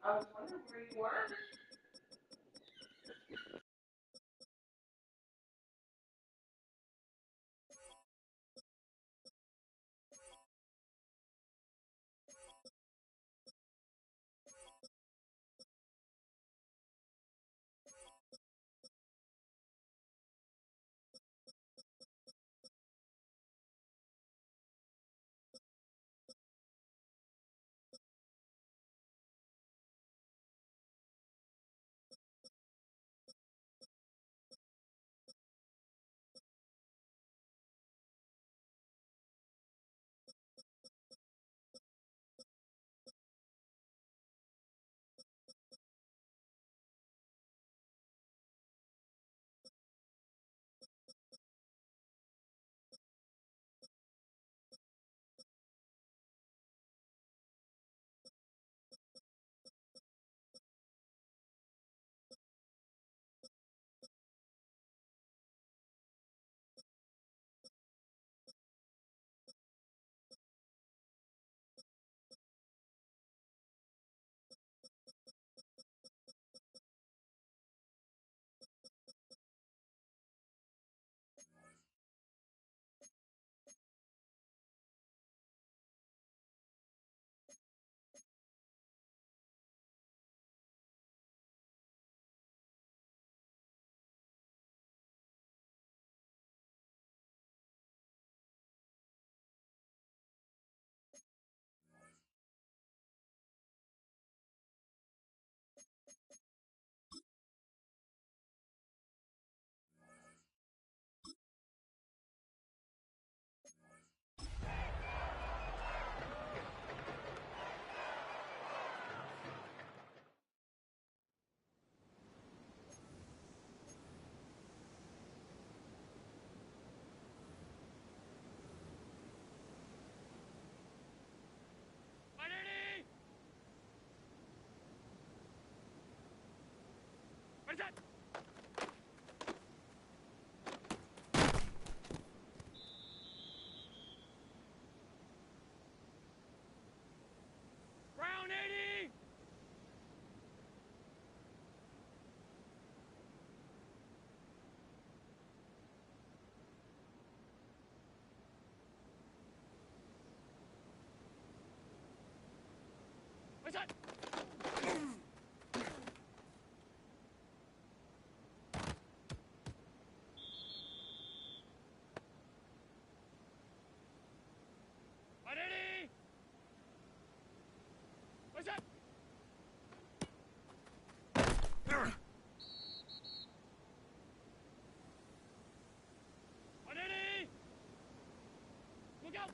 I was wondering where you were. What is that? Ground 80! What's that? What's that? Look out!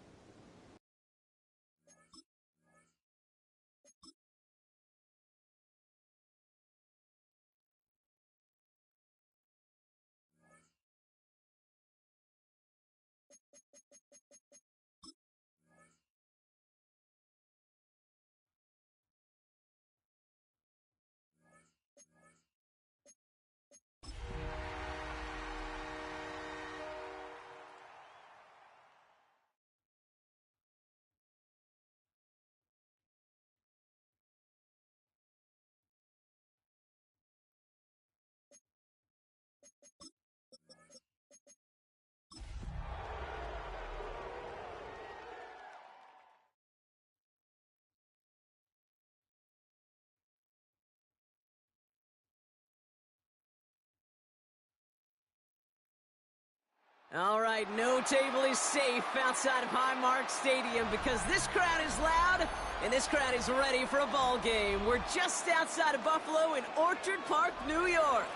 All right, no table is safe outside of Highmark Stadium because this crowd is loud and this crowd is ready for a ball game. We're just outside of Buffalo in Orchard Park, New York.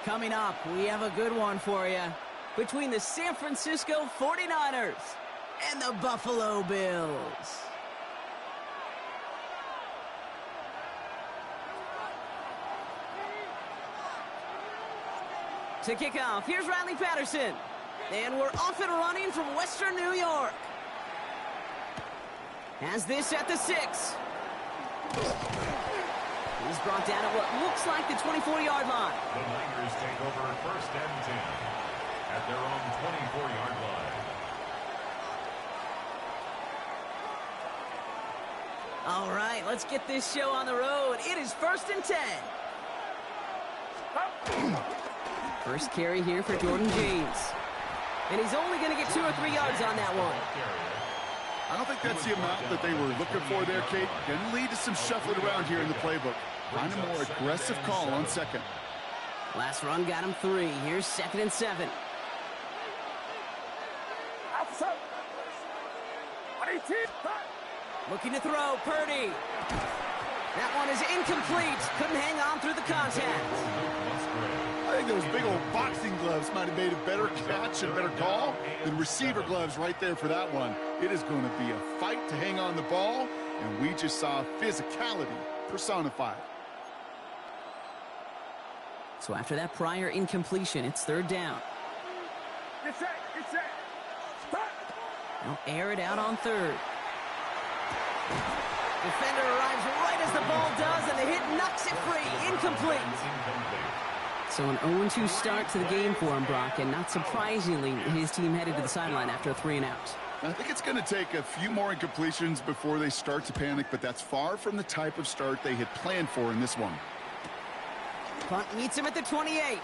Coming up, we have a good one for you. Between the San Francisco 49ers and the Buffalo Bills. To kick off, here's Riley Patterson. And we're off and running from Western New York. Has this at the 6. He's brought down at what looks like the 24-yard line. The Niners take over 1st and 10 at their own 24-yard line. All right, let's get this show on the road. It is 1st and 10. First carry here for Jordan James. And he's only going to get 2 or 3 yards on that one. I don't think that's the amount that they were looking for there, Kate. Going to lead to some shuffling around here in the playbook. Find a more aggressive call on second. Last run got him 3. Here's 2nd and 7. Looking to throw, Purdy. That one is incomplete. Couldn't hang on through the contact. I think those big old boxing gloves might have made a better catch and better call than receiver gloves right there for that one. It is going to be a fight to hang on the ball, and we just saw physicality personified. So after that prior incompletion, it's 3rd down. They'll air it out on 3rd. Defender arrives right as the ball does, and the hit knocks it free. Incomplete. So an 0-2 start to the game for him, Brock, and not surprisingly, his team headed to the sideline after a 3-and-out. I think it's going to take a few more incompletions before they start to panic, but that's far from the type of start they had planned for in this one. Punt meets him at the 28.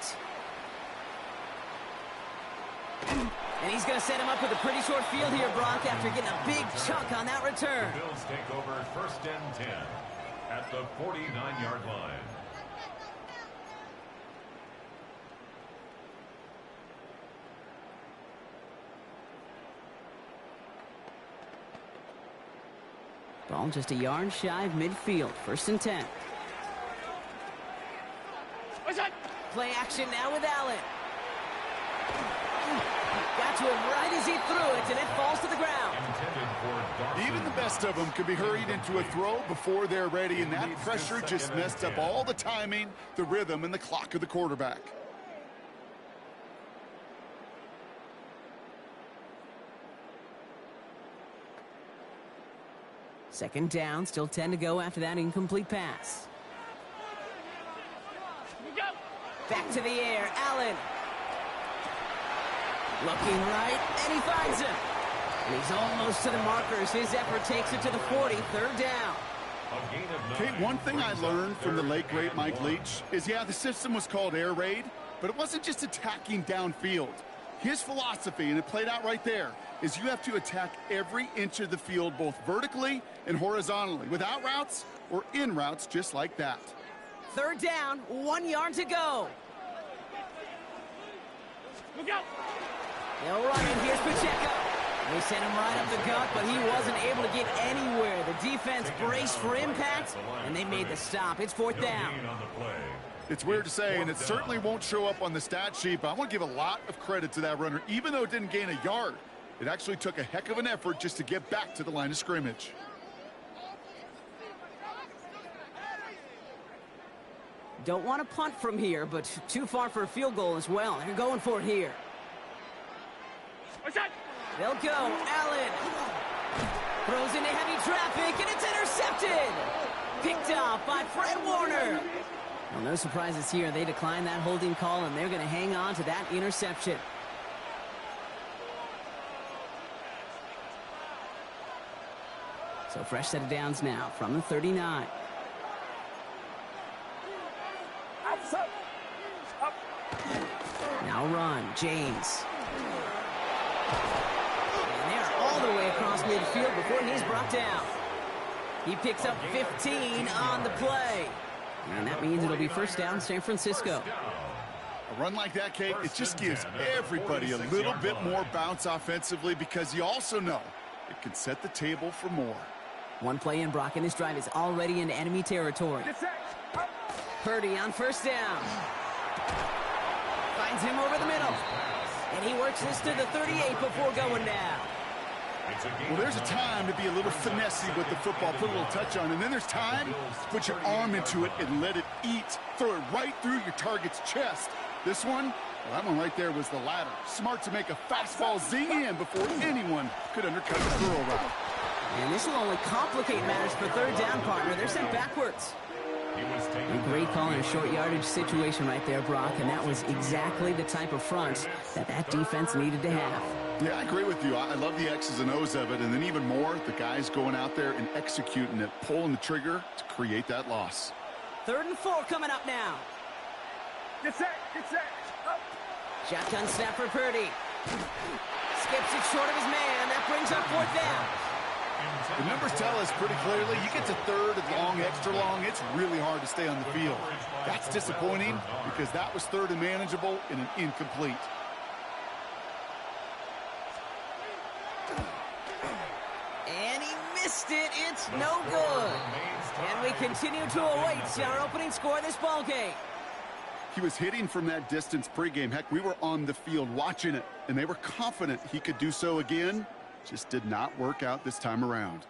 And he's going to set him up with a pretty short field here, Brock, after getting a big chunk on that return. The Bills take over 1st and 10 at the 49-yard line. Ball just a yard shy of midfield. 1st and 10. Play action now with Allen. Got to him right as he threw it, and it falls to the ground. Even the best of them could be hurried into a throw before they're ready, and that pressure just messed up all the timing, the rhythm, and the clock of the quarterback. Second down, still 10 to go after that incomplete pass. Back to the air, Allen. Looking right, and he finds him. And he's almost to the markers. His effort takes it to the 40, 3rd down. Okay, one thing I learned from the late, great Mike Leach is, yeah, the system was called air raid, but it wasn't just attacking downfield. His philosophy, and it played out right there, is you have to attack every inch of the field, both vertically and horizontally, without routes or in routes just like that. 3rd down, 1 yard to go. Look out! They'll run it. Here's Pacheco. They sent him right up the gut, but he wasn't able to get anywhere. The defense braced for impact, and they made the stop. It's 4th down. It's weird to say, and it certainly won't show up on the stat sheet, but I want to give a lot of credit to that runner. Even though it didn't gain a yard, it actually took a heck of an effort just to get back to the line of scrimmage. Don't want to punt from here, but too far for a field goal as well. They're going for it here. They'll go. Allen throws into heavy traffic, and it's intercepted. Picked off by Fred Warner. Well, no surprises here. They declined that holding call, and they're going to hang on to that interception. So fresh set of downs now from the 39. Now run, James. And they're all the way across midfield before he's brought down. He picks up 15 on the play. And that means it'll be 1st down, San Francisco. A run like that, Kate, it just gives everybody a little bit more bounce offensively, because you also know it can set the table for more. One play in, Brock, and this drive is already in enemy territory. Purdy on 1st down. Finds him over the middle. And he works this to the 38 before going down. Well, there's a time to be a little finessey with the football, put a little touch on, and then there's time to put your arm into it and let it eat. Throw it right through your target's chest. This one, well, that one right there was the latter. Smart to make a fastball zing in before anyone could undercut the throw route. And this will only complicate matters for 3rd down, partner. They're sent backwards. A great call in a short yardage situation right there, Brock, and that was exactly the type of front that defense needed to have. Yeah, I agree with you. I love the X's and O's of it, and then even more, the guys going out there and executing it, pulling the trigger to create that loss. 3rd and 4 coming up now. Get set. Up. Shotgun snap for Purdy. Skips it short of his man. That brings up 4th down. The numbers tell us pretty clearly, you get to 3rd and long, extra long, it's really hard to stay on the field. That's disappointing because that was 3rd and manageable and an incomplete. And he missed it. It's no good. And we continue to await our opening score of this ball game. He was hitting from that distance pregame. Heck, we were on the field watching it, and they were confident he could do so again. Just did not work out this time around.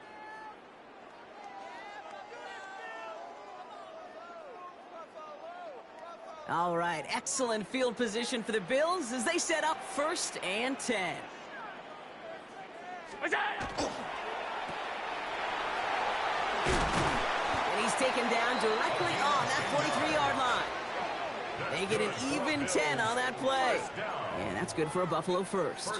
All right, excellent field position for the Bills as they set up 1st and 10. What's that? And he's taken down directly on that 43-yard line. They get an even 10 on that play. And that's good for a Buffalo first.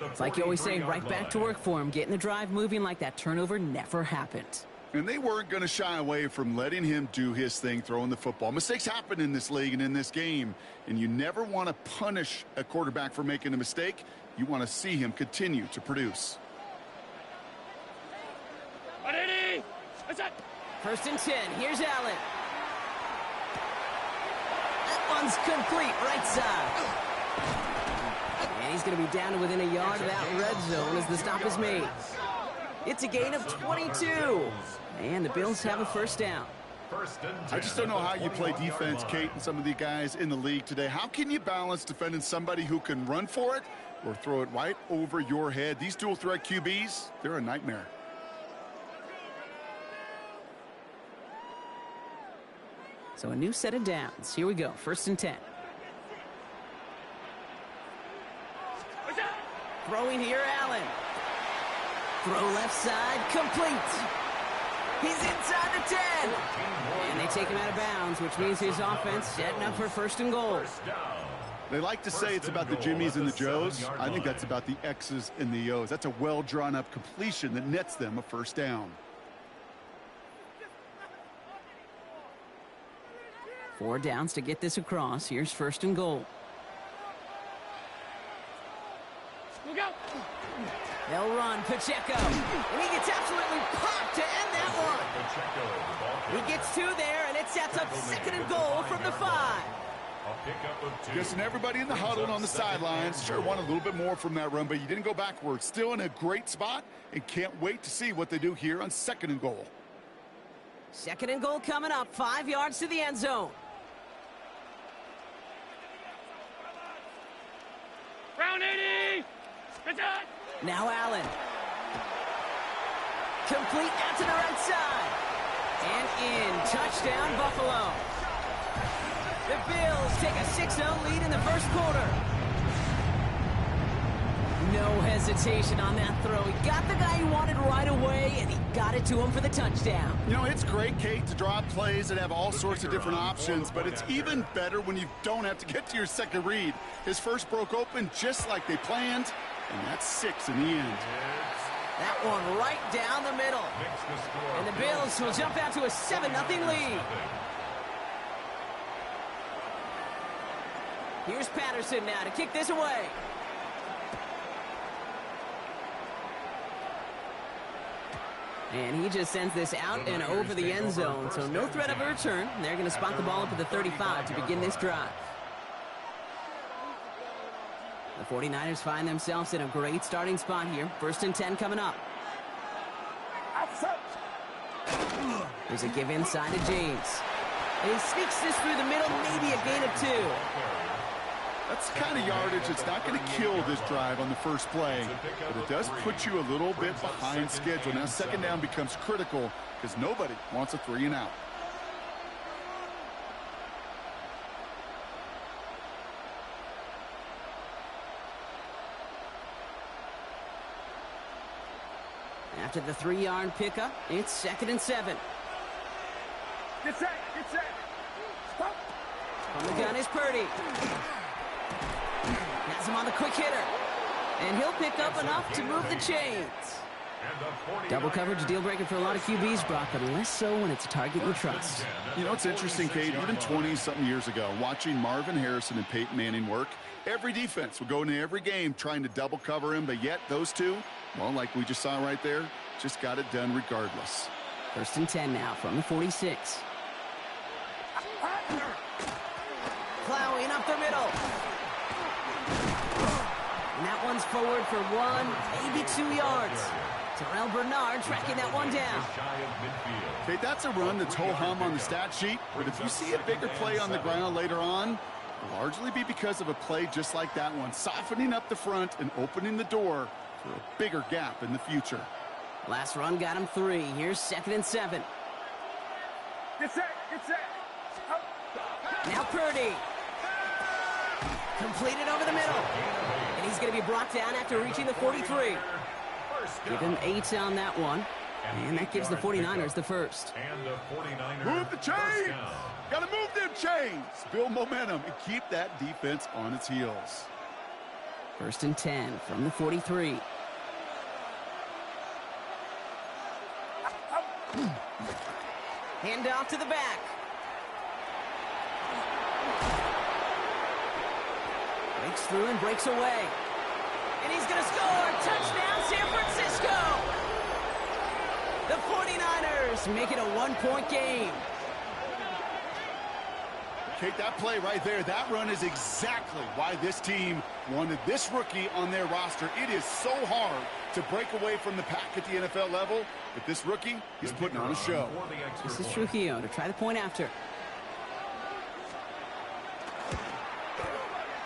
It's like you always say, right back to work for him. Getting the drive moving like that turnover never happened. And they weren't going to shy away from letting him do his thing, throwing the football. Mistakes happen in this league and in this game. And you never want to punish a quarterback for making a mistake. You want to see him continue to produce. 180. What's that? 1st and 10. Here's Allen. That one's complete, right side. And he's going to be down to within a yard of that red zone as the stop is made. It's a gain of 22. And the Bills have a 1st down. I just don't know how you play defense, Kate, and some of the guys in the league today. How can you balance defending somebody who can run for it or throw it right over your head? These dual threat QBs, they're a nightmare. So a new set of downs. Here we go. 1st and 10. What's that? Throwing here, Allen. Throw left side, complete. He's inside the 10. And they take him out of bounds, which means his offense setting up for 1st and goal. They like to say it's about the Jimmies and the Joes. I think that's about the X's and the O's. That's a well-drawn-up completion that nets them a 1st down. 4 downs to get this across. Here's 1st and goal. Look out. They'll run Pacheco. And he gets absolutely popped to end that one. He gets 2 there, and it sets up 2nd and goal from the 5. Guessing everybody in the huddle and on the sidelines sure want a little bit more from that run, but you didn't go backwards. Still in a great spot, and can't wait to see what they do here on 2nd and goal. 2nd and goal coming up. 5 yards to the end zone. Round 80. What's that? Now Allen. Complete out to the right side. And in. Touchdown, Buffalo. The Bills take a 6-0 lead in the 1st quarter. No hesitation on that throw. He got the guy he wanted right away, and he got it to him for the touchdown. You know, it's great, Kate, to draw up plays that have all sorts of different options, but it's even better when you don't have to get to your 2nd read. His first broke open just like they planned, and that's 6 in the end. That one right down the middle. And the Bills will jump out to a 7-0 lead. Here's Patterson now to kick this away. And he just sends this out and over the end zone, so no threat of a return. They're going to spot the ball up at the 35 to begin this drive. The 49ers find themselves in a great starting spot here. 1st and 10 coming up. There's a give inside to James. And he sneaks this through the middle, maybe a gain of 2. That's the kind of yardage that's not going to kill this drive on the first play, but it does put you a little bit behind schedule. Now 2nd down becomes critical because nobody wants a 3 and out. After the 3-yard pickup, it's 2nd and 7. Get set. Stop. From the gun is Purdy. Has him on the quick hitter. And he'll pick up enough to move the chains. Double coverage, deal breaker for a lot of QBs, Brock, but less so when it's a target you trust. You know, it's interesting, Kate, even 20-something years ago, watching Marvin Harrison and Peyton Manning work, every defense would go into every game trying to double cover him, but yet those two, well, like we just saw right there, just got it done regardless. 1st and 10 now from the 46. Plowing up the middle. And that one's forward for 1, maybe 2 yards. Terrell Bernard tracking that one down. Okay, that's a run that's ho-hum on the stat sheet, but if you see a bigger play on the ground later on, it'll largely be because of a play just like that one, softening up the front and opening the door for a bigger gap in the future. Last run got him 3. Here's 2nd and 7. Get set, get set. Now Purdy. Completed over the middle. And he's going to be brought down after reaching the 43. Give him 8 on that one. And that gives the 49ers the first. Move the chains! Got to move them chains! Build momentum and keep that defense on its heels. 1st and 10 from the 43. Hand off to the back. Breaks through and breaks away. And he's going to score! Touchdown, San Francisco! The 49ers make it a 1-point game. Kate, that play right there, that run is exactly why this team wanted this rookie on their roster. It is so hard to break away from the pack at the NFL level, but this rookie is putting on a show. This is Trujillo to try the point after.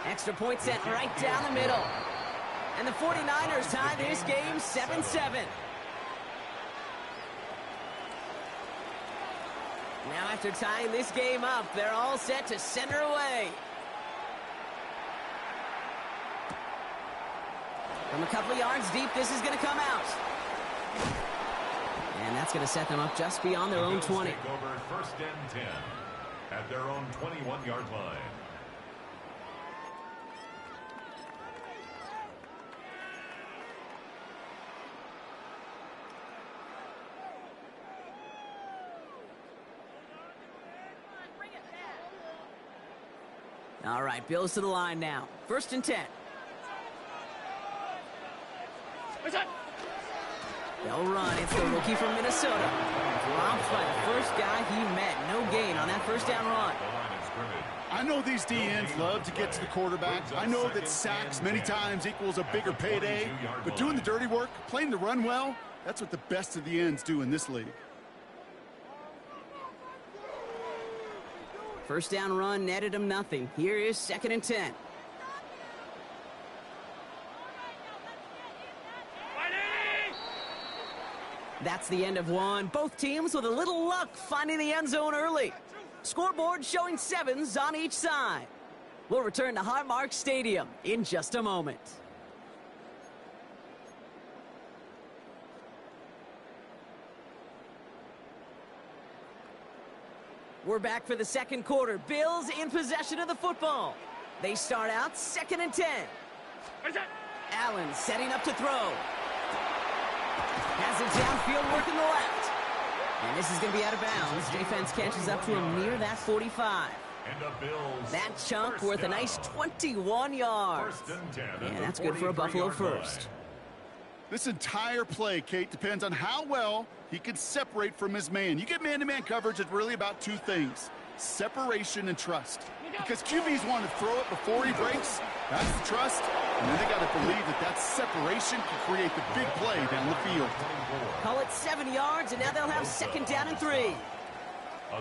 Extra point sent right down the middle. And the 49ers tie this game 7-7. Now after tying this game up, they're all set to center away. From a couple yards deep, this is going to come out. And that's going to set them up just beyond their own 20. Take over 1st and 10 at their own 21-yard line. All right, Bills to the line now. 1st and 10. They'll run. It's the rookie from Minnesota. Dropped by the first guy he met. No gain on that 1st down run. I know these DNs love to get to the quarterback. I know that sacks many times equals a bigger payday. But doing the dirty work, playing the run well, that's what the best of the ends do in this league. 1st down run netted him nothing. Here is 2nd and 10. That's the end of one. Both teams with a little luck finding the end zone early. Scoreboard showing 7s on each side. We'll return to Highmark Stadium in just a moment. We're back for the 2nd quarter. Bills in possession of the football. They start out 2nd and 10. Allen setting up to throw. Has it downfield working the left. And this is going to be out of bounds. Defense catches up to him near that 45. That chunk worth a nice 21 yards. And that's good for a Buffalo first. This entire play, Kate, depends on how well he can separate from his man. You get man-to-man coverage, it's really about 2 things: separation and trust. Because QBs want to throw it before he breaks. That's the trust. And then they got to believe that that separation can create the big play down the field. Call it 7 yards, and now they'll have 2nd down and 3.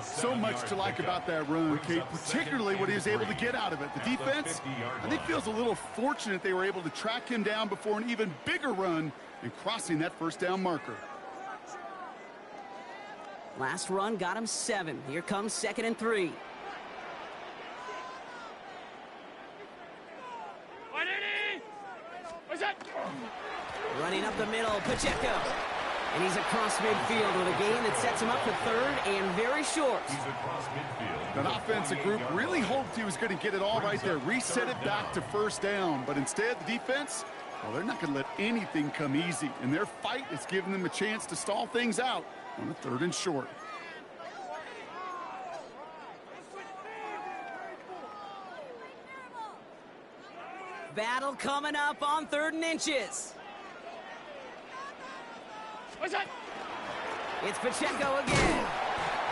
So much to like about that run, Kate, particularly what he was able to get out of it. The defense, I think, feels a little fortunate they were able to track him down before an even bigger run and crossing that 1st down marker. Last run got him 7. Here comes 2nd and 3. Running up the middle, Pacheco. And he's across midfield with a gain that sets him up for 3rd and very short. That offensive group really hoped he was going to get it all right there, reset it back to 1st down. But instead, the defense, Well, they're not going to let anything come easy, and their fight is giving them a chance to stall things out on a 3rd and short. Battle coming up on 3rd and inches. What's that? It's Pacheco again.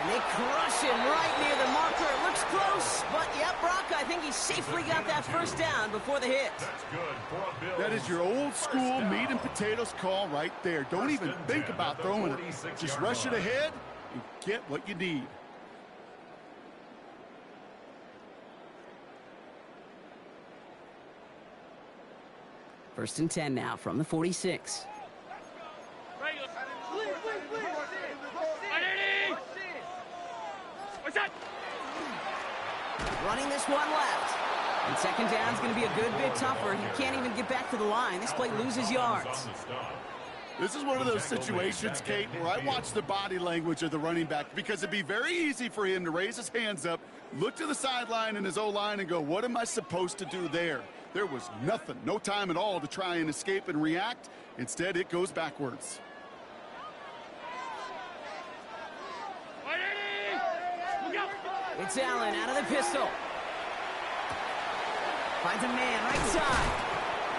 And they crush him right near the marker. It looks close, but yep, Brock, I think he safely got that first down before the hit. That's good for a Bills. That is your old school meat and potatoes call right there. Don't even think about throwing it. Just rush it ahead and get what you need. First and 10 now from the 46. What's that? Running this one left. And second down's going to be a good bit tougher. He can't even get back to the line. This play loses yards. This is one of those situations, Kate, where I watch the body language of the running back because it'd be very easy for him to raise his hands up, look to the sideline in his O-line and go, what am I supposed to do there? There was nothing, no time at all to try and escape and react. Instead, it goes backwards. It's Allen out of the pistol. Finds a man right side.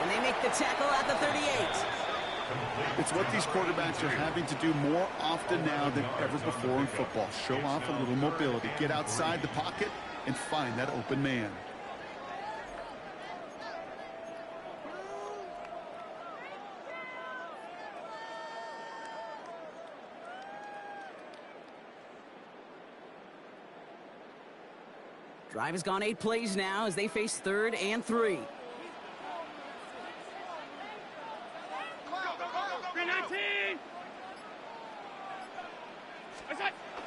And they make the tackle at the 38. It's what these quarterbacks are having to do more often now than ever before in football. Show off a little mobility. Get outside the pocket and find that open man. Drive has gone 8 plays now as they face 3rd and 3.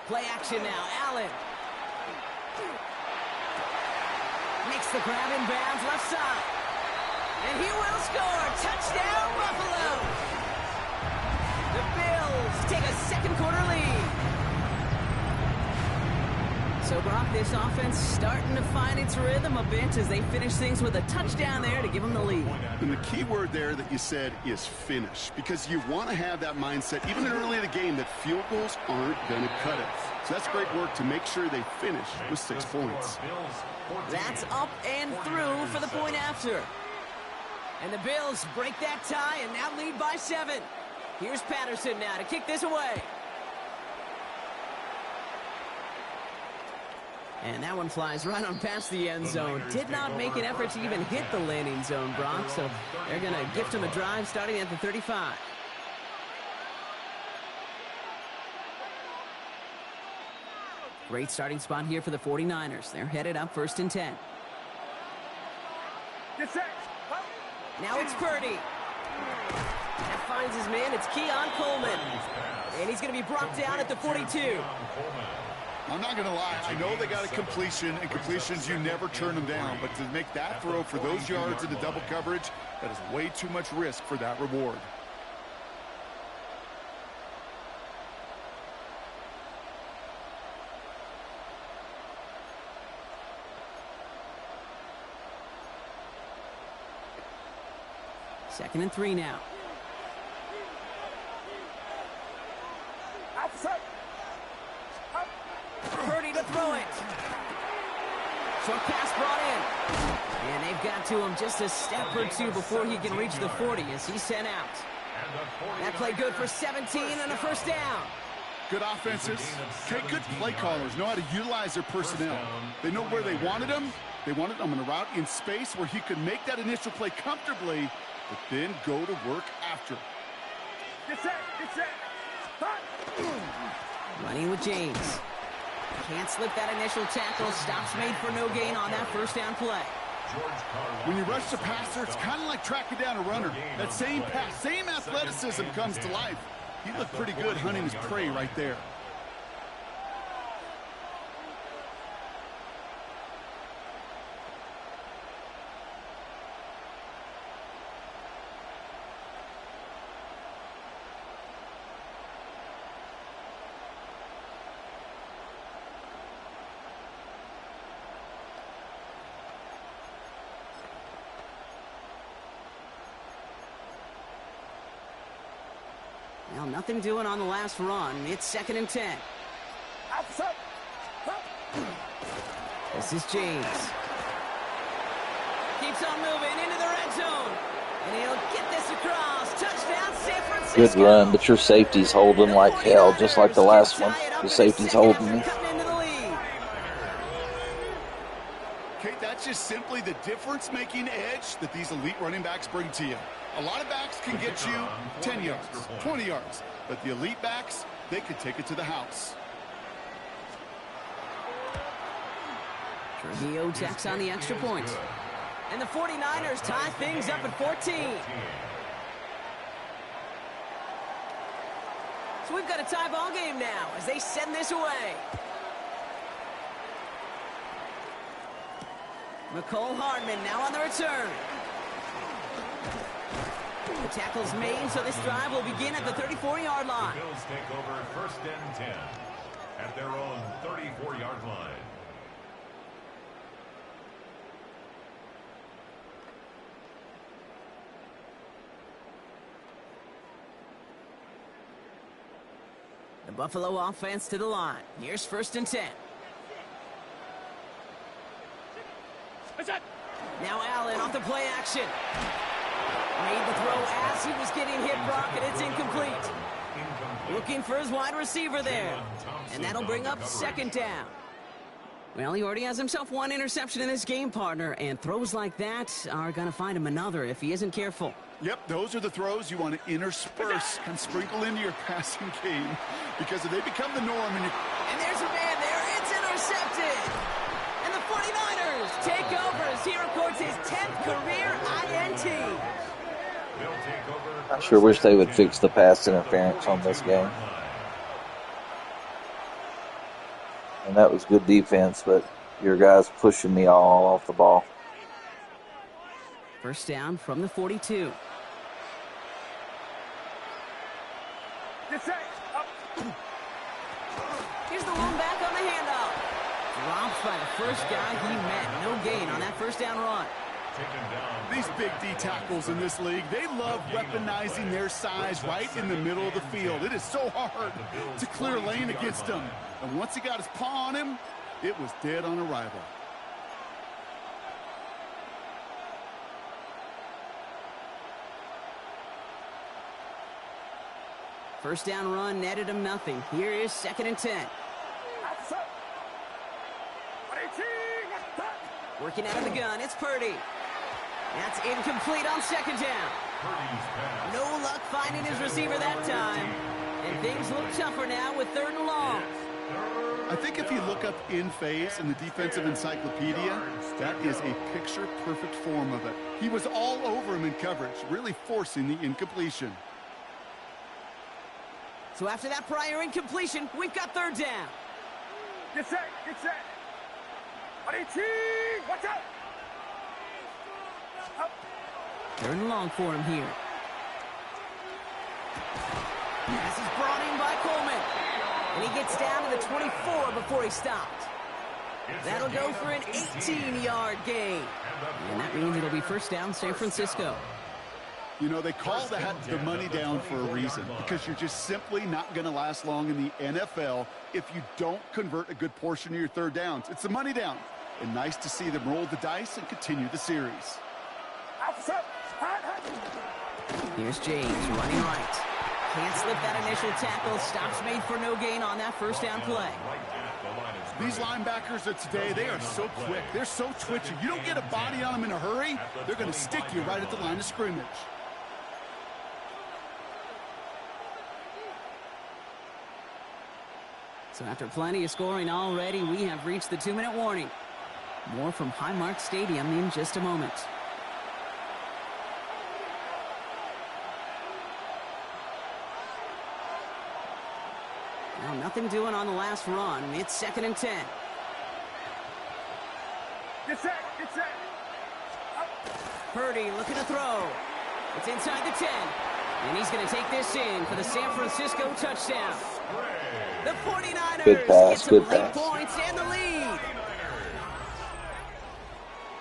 Play action now. Allen makes the grab in bounds left side. And he will score. Touchdown, Buffalo. The Bills take a second quarter lead. So, Brock, this offense starting to find its rhythm a bit as they finish things with a touchdown there to give them the lead. And the key word there that you said is finish, because you want to have that mindset, even early in the game, that field goals aren't going to cut it. So that's great work to make sure they finish with 6 points. That's up and through for the point after. And the Bills break that tie and now lead by 7. Here's Patterson now to kick this away. And that one flies right on past the end zone. Did not make an effort to even hit the landing zone, Brock. So they're going to gift him a drive starting at the 35. Great starting spot here for the 49ers. They're headed up 1st and 10. Get set. Now it's Purdy. That finds his man. It's Keon Coleman. And he's going to be brought down at the 42. I'm not going to lie. I know they got a completion, and completions, you never turn them down. But to make that throw for those yards into double coverage, that is way too much risk for that reward. Second and 3 now. Purdy to throw it. Short pass brought in. And they've got to him just a step or two before he can reach the 40 as he's sent out. That play good for 17 and a first down. Good offenses. Okay, good play callers know how to utilize their personnel. They know where they wanted him. They wanted him on a route in space where he could make that initial play comfortably, but then go to work after. Get set. Get set. Running with James. Can't slip that initial tackle. Stops made for no gain on that first down play. When you rush the passer, it's kind of like tracking down a runner. That same pass, same athleticism comes to life. He looked pretty good hunting his prey right there. nothing doing on the last run. It's 2nd and 10. This is James. Keeps on moving into the red zone. And he'll get this across. Touchdown, San Francisco. Good run, but your safety's holding like hell, just like the last one. The safety's holding me. Kate, that's just simply the difference-making edge that these elite running backs bring to you. A lot of backs can get you 10 yards, 20 yards, but the elite backs, they could take it to the house. Trujillo tacks on the extra point. And the 49ers tie things up at 14. So we've got a tie ball game now as they send this away. McCole Hardman now on the return. The tackle's made, so this drive will begin at the 34-yard line. The Bills take over 1st and 10 at their own 34-yard line. The Buffalo offense to the line. Here's 1st and 10. Now Allen off the play action. Made the throw as he was getting hit, Brock, and it's incomplete. Looking for his wide receiver there. And that'll bring up 2nd down. Well, he already has himself one interception in this game, partner, and throws like that are going to find him another if he isn't careful. Yep, those are the throws you want to intersperse and sprinkle into your passing game, because if they become the norm and there's a man there, it's intercepted. And the 49ers take over as he records his 10th career INT. I sure wish they would fix the pass interference on this game. And that was good defense, but your guys pushing me all off the ball. 1st down from the 42. Here's the one back on the handoff. Dropped by the first guy he met. No gain on that 1st down run. These big D tackles in this league, they love weaponizing their size right in the middle of the field. It is so hard to clear lane against them. And once he got his paw on him, it was dead on arrival. First down run netted him nothing. Here is 2nd and 10. Working out of the gun, it's Purdy. That's incomplete on 2nd down. No luck finding his receiver that time. And things look tougher now with 3rd and long. I think if you look up in phase in the defensive encyclopedia, that is a picture-perfect form of it. He was all over him in coverage, really forcing the incompletion. So after that prior incompletion, we've got 3rd down. Get set, get set. Watch out. 3rd and long for him here. Pass is brought in by Coleman. And he gets down to the 24 before he stopped. That'll go for an 18-yard gain. And that means it'll be 1st down San Francisco. You know, they call that the money down for a reason, because you're just simply not going to last long in the NFL if you don't convert a good portion of your 3rd downs. It's the money down. And nice to see them roll the dice and continue the series. Here's James running right. Can't slip that initial tackle. Stops made for no gain on that 1st down play. These linebackers of today, they are so quick. They're so twitchy. You don't get a body on them in a hurry, they're going to stick you right at the line of scrimmage. So after plenty of scoring already, we have reached the 2-minute warning. More from Highmark Stadium in just a moment. Now nothing doing on the last run. It's 2nd and 10. Get set, get set. Purdy looking to throw. It's inside the 10. And he's going to take this in for the San Francisco touchdown. The 49ers get some late points and the lead.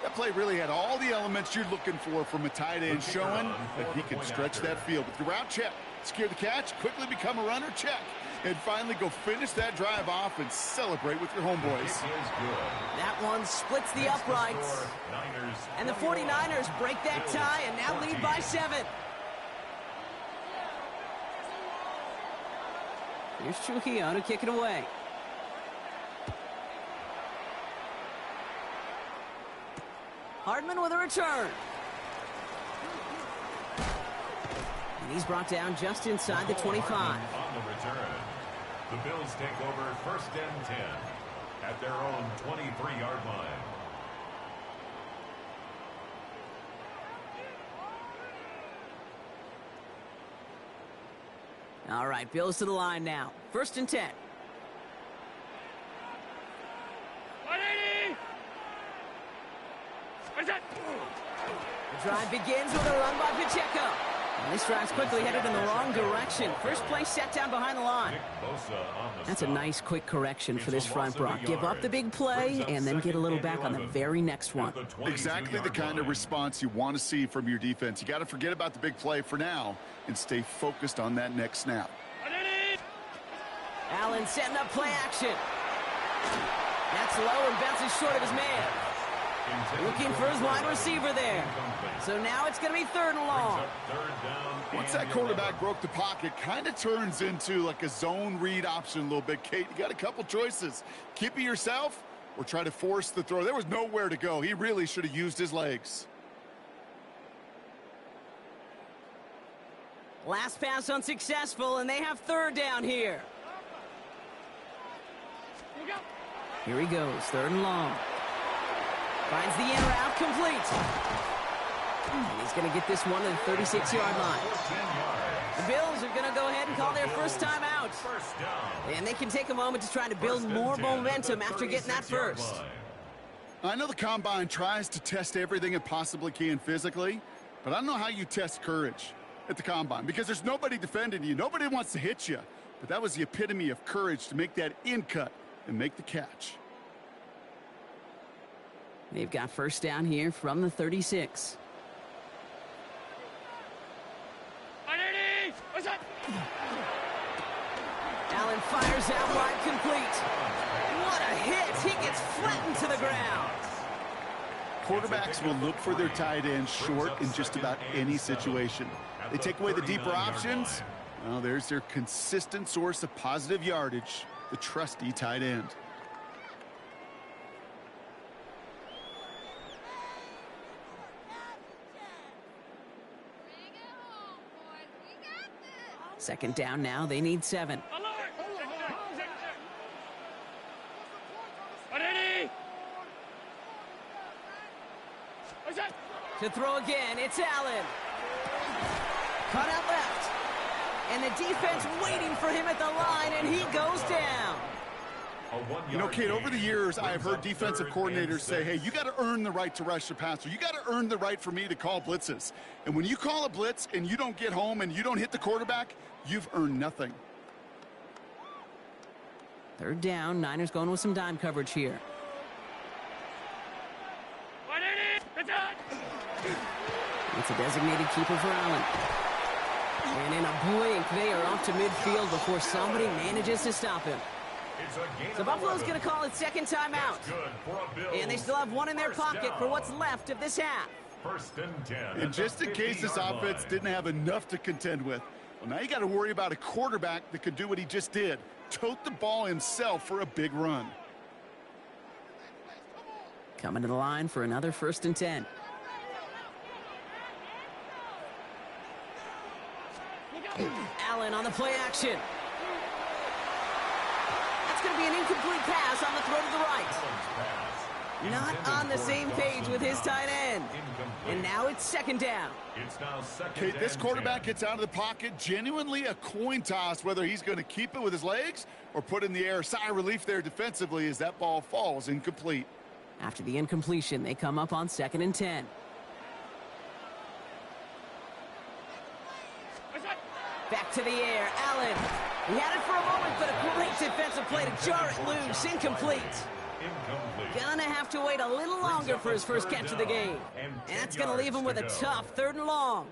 That play really had all the elements you're looking for from a tight end, showing that he can stretch that field with the route check. Secure the catch, quickly become a runner, check. And finally go finish that drive off and celebrate with your homeboys. That one splits the uprights. And the 49ers break that tie and now lead by 7. Here's Trujillo to kick it away. Hardman with a return. And he's brought down just inside the 25. On the return, the Bills take over 1st and 10 at their own 23-yard line. All right, Bills to the line now. 1st and 10. 180! The drive begins with a run by Pacheco. And this drive's quickly headed in the wrong direction. First play set down behind the line. That's a nice quick correction for this front, Brock. Give up the big play and then get a little back on the very next one. Exactly the kind of response you want to see from your defense. You got to forget about the big play for now and stay focused on that next snap. Allen setting up play action. That's low and bounces short of his man. Looking for his wide receiver there. So now it's going to be 3rd and long. Once that quarterback broke the pocket, kind of turns into like a zone read option a little bit. Kate, you got a couple choices. Keep it yourself or try to force the throw. There was nowhere to go. He really should have used his legs. Last pass unsuccessful, and they have 3rd down here. Here he goes, 3rd and long. Finds the in route, complete. And he's going to get this one to the 36-yard line. The Bills are going to go ahead and call their first time out. And they can take a moment to try to build more momentum after getting that first. I know the Combine tries to test everything it possibly can physically, but I don't know how you test courage at the Combine because there's nobody defending you. Nobody wants to hit you. But that was the epitome of courage to make that in cut and make the catch. They've got 1st down here from the 36. 180! What's that? Allen fires out wide, complete. What a hit! He gets flattened to the ground. Quarterbacks will look for their tight end short in just about any situation. They take away the deeper options. Well, there's their consistent source of positive yardage, the trusty tight end. Second down now, they need 7. To throw again, it's Allen. Cut out left. And the defense waiting for him at the line, and he goes down. You know, Kate, over the years, I have heard defensive coordinators say, hey, you got to earn the right to rush the passer. You got to earn the right for me to call blitzes. And when you call a blitz and you don't get home and you don't hit the quarterback, you've earned nothing. 3rd down, Niners going with some dime coverage here. It's a designated keeper for Allen. And in a blink, they are off to midfield before somebody manages to stop him. So Buffalo's going to call it 2nd timeout. And they still have one in their pocket for what's left of this half. 1st and 10. And just in case this offense didn't have enough to contend with, well, now you got to worry about a quarterback that could do what he just did. Tote the ball himself for a big run. Coming to the line for another 1st and 10. Allen on the play action. That's going to be an incomplete pass on the throw to the right. Not on the same page with his tight end. And now it's 2nd down. Okay, this quarterback gets out of the pocket. Genuinely a coin toss whether he's going to keep it with his legs or put in the air. Sigh of relief there defensively as that ball falls incomplete. After the incompletion, they come up on 2nd and 10. Back to the air, Allen. He had it for a moment, but a great defensive play to jar it loose. Incomplete. Gonna have to wait a little longer for his first catch of the game. And that's gonna leave him with a tough 3rd and long.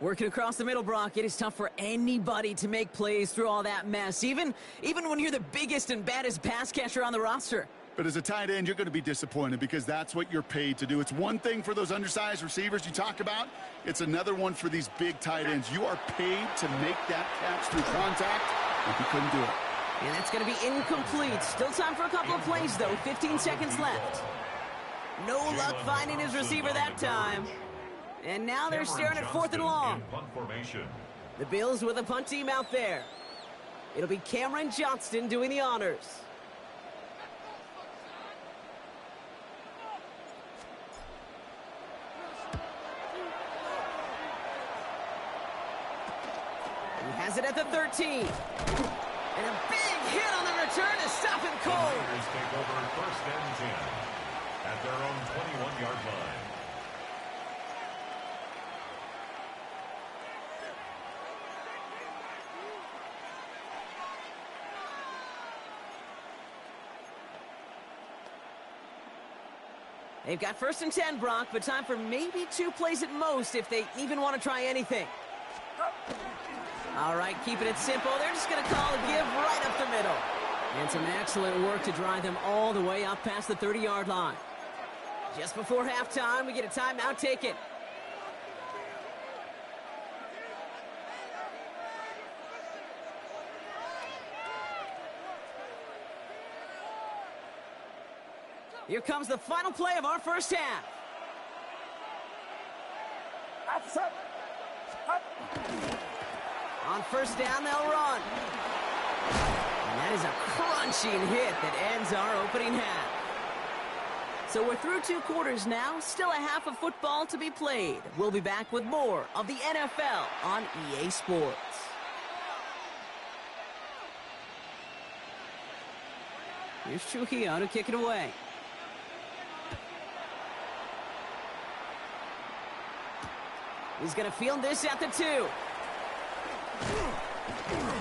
Working across the middle, Brock, it is tough for anybody to make plays through all that mess, even when you're the biggest and baddest pass catcher on the roster. But as a tight end, you're going to be disappointed because that's what you're paid to do. It's one thing for those undersized receivers you talk about. It's another one for these big tight ends. You are paid to make that catch through contact, and you couldn't do it. And that's going to be incomplete. Still time for a couple of plays, though. 15 seconds left. No luck finding his receiver that time. And now they're staring at 4th and long. The Bills with a punt team out there. It'll be Cameron Johnston doing the honors. He has it at the 13. And a big hit on the return to stop him cold. The Raiders take over 1st and 10 at their own 21-yard line. They've got 1st and 10, Brock, but time for maybe 2 plays at most if they even want to try anything. All right, keeping it simple. They're just going to call a give right up the middle. And some excellent work to drive them all the way up past the 30-yard line. Just before halftime, we get a timeout taken. Here comes the final play of our first half. On 1st down, they'll run. And that is a crunching hit that ends our opening half. So we're through 2 quarters now. Still a half of football to be played. We'll be back with more of the NFL on EA Sports. Here's Trujillo to kick it away. He's going to field this at the 2.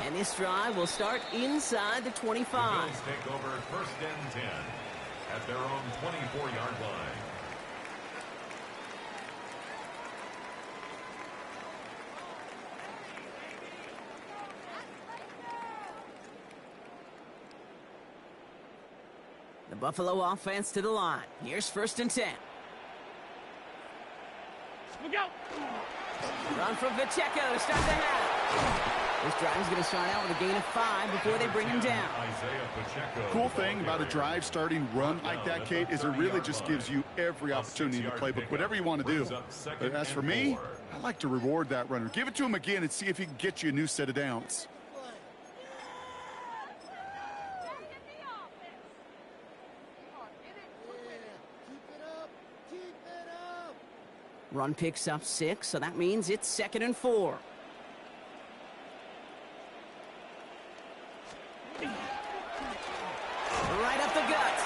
And this drive will start inside the 25. The Bills take over 1st and 10 at their own 24-yard line. The Buffalo offense to the line. Here's 1st and 10. Look out! Run from Pacheco to start the half. This drive is going to start out with a gain of 5 before they bring him down. Cool thing about a drive starting run like that, Kate, is it really just gives you every opportunity in the playbook, whatever you want to do. But as for me, I like to reward that runner. Give it to him again and see if he can get you a new set of downs. Run picks up 6, so that means it's 2nd and 4. Right up the gut.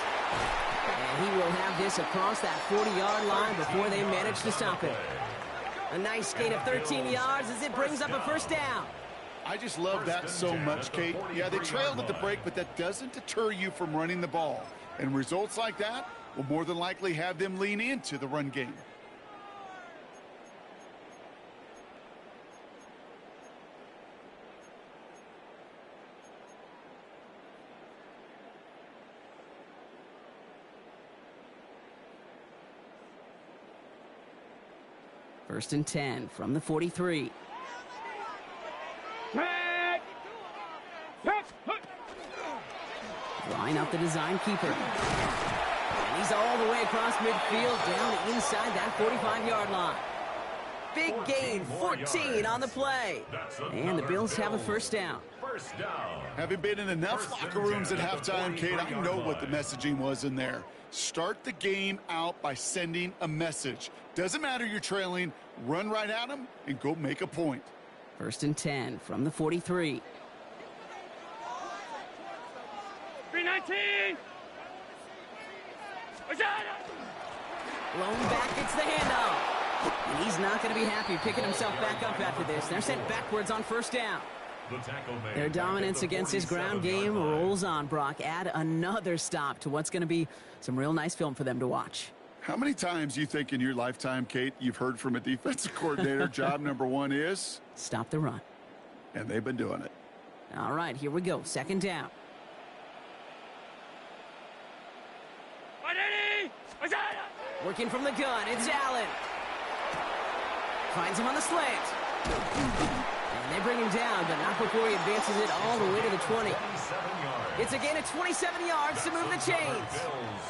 And he will have this across that 40-yard line before they manage to stop him. A nice gain of 13 yards as it brings up a 1st down. I just love that so much, Kate. Yeah, they trailed at the break, but that doesn't deter you from running the ball. And results like that will more than likely have them lean into the run game. First and 10 from the 43. Line up the design keeper. And he's all the way across midfield down inside that 45-yard line. Big gain, 14 on the play. And the Bills have a 1st down. Having been in enough locker rooms at halftime, Kate, I know what the messaging was in there. Start the game out by sending a message. Doesn't matter you're trailing, run right at them and go make a point. 1st and 10 from the 43. 319! Blown back, it's the handoff. And he's not going to be happy picking himself back up after this. They're sent backwards on 1st down. Their dominance against his ground game rolls on, Brock. Add another stop to what's going to be some real nice film for them to watch. How many times do you think in your lifetime, Kate, you've heard from a defensive coordinator, job number one is? Stop the run. And they've been doing it. All right, here we go. Second down. Working from the gun, it's Allen. Finds him on the slant. And they bring him down, but not before he advances it all the way to the 20. It's a gain of 27 yards to move the chains.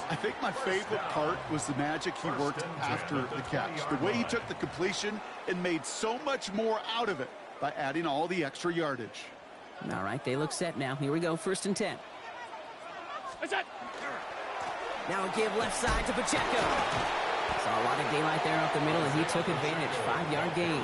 I think my favorite part was the magic he worked after the catch. The way he took the completion and made so much more out of it by adding all the extra yardage. All right, they look set now. Here we go, 1st and 10. Now a give left side to Pacheco. Saw a lot of daylight there up the middle, and he took advantage. 5-yard gain.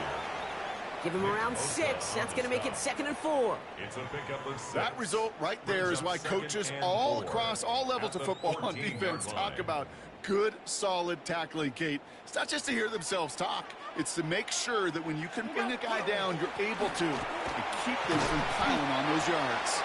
Give him around 6. That's going to make it 2nd and 4. It's a pickup of 6. That result right there is why coaches all across all levels of football on defense talk about good, solid tackling, Kate. It's not just to hear themselves talk. It's to make sure that when you can bring a guy down, you're able to and keep them from piling on those yards.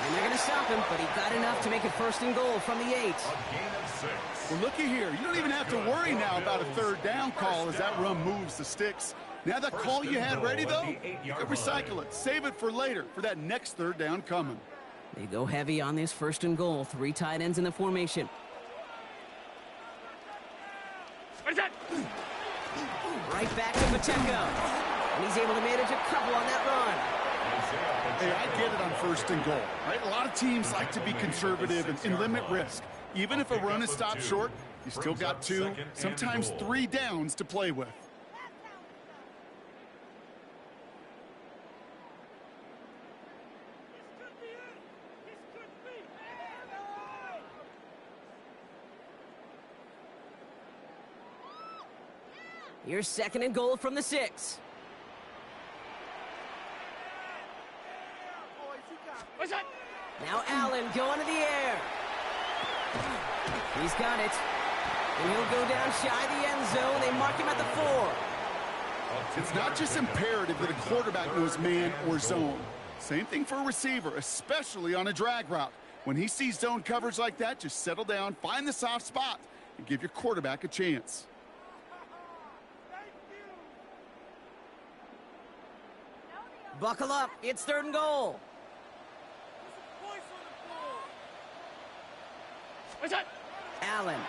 And they're going to stop him, but he got enough to make it 1st and goal from the 8. A gain of 6. Well, looky here. You don't even have to worry now about a 3rd down call as that run moves the sticks. Now that call you had ready, though, you can recycle it. Save it for later, for that next 3rd down coming. They go heavy on this 1st and goal. 3 tight ends in the formation. Right back to Pacheco. And he's able to manage a couple on that run. Hey, I get it on 1st and goal, right? A lot of teams like to be conservative and limit risk. Even if a run is stopped short, you still got 2, sometimes 3 downs to play with. Here's 2nd and goal from the 6. Now Allen going to the air. He's got it. And he'll go down shy of the end zone. They mark him at the 4. It's not just imperative that a quarterback knows man or zone. Same thing for a receiver, especially on a drag route. When he sees zone coverage like that, just settle down, find the soft spot, and give your quarterback a chance. Buckle up. It's 3rd and goal. Allen.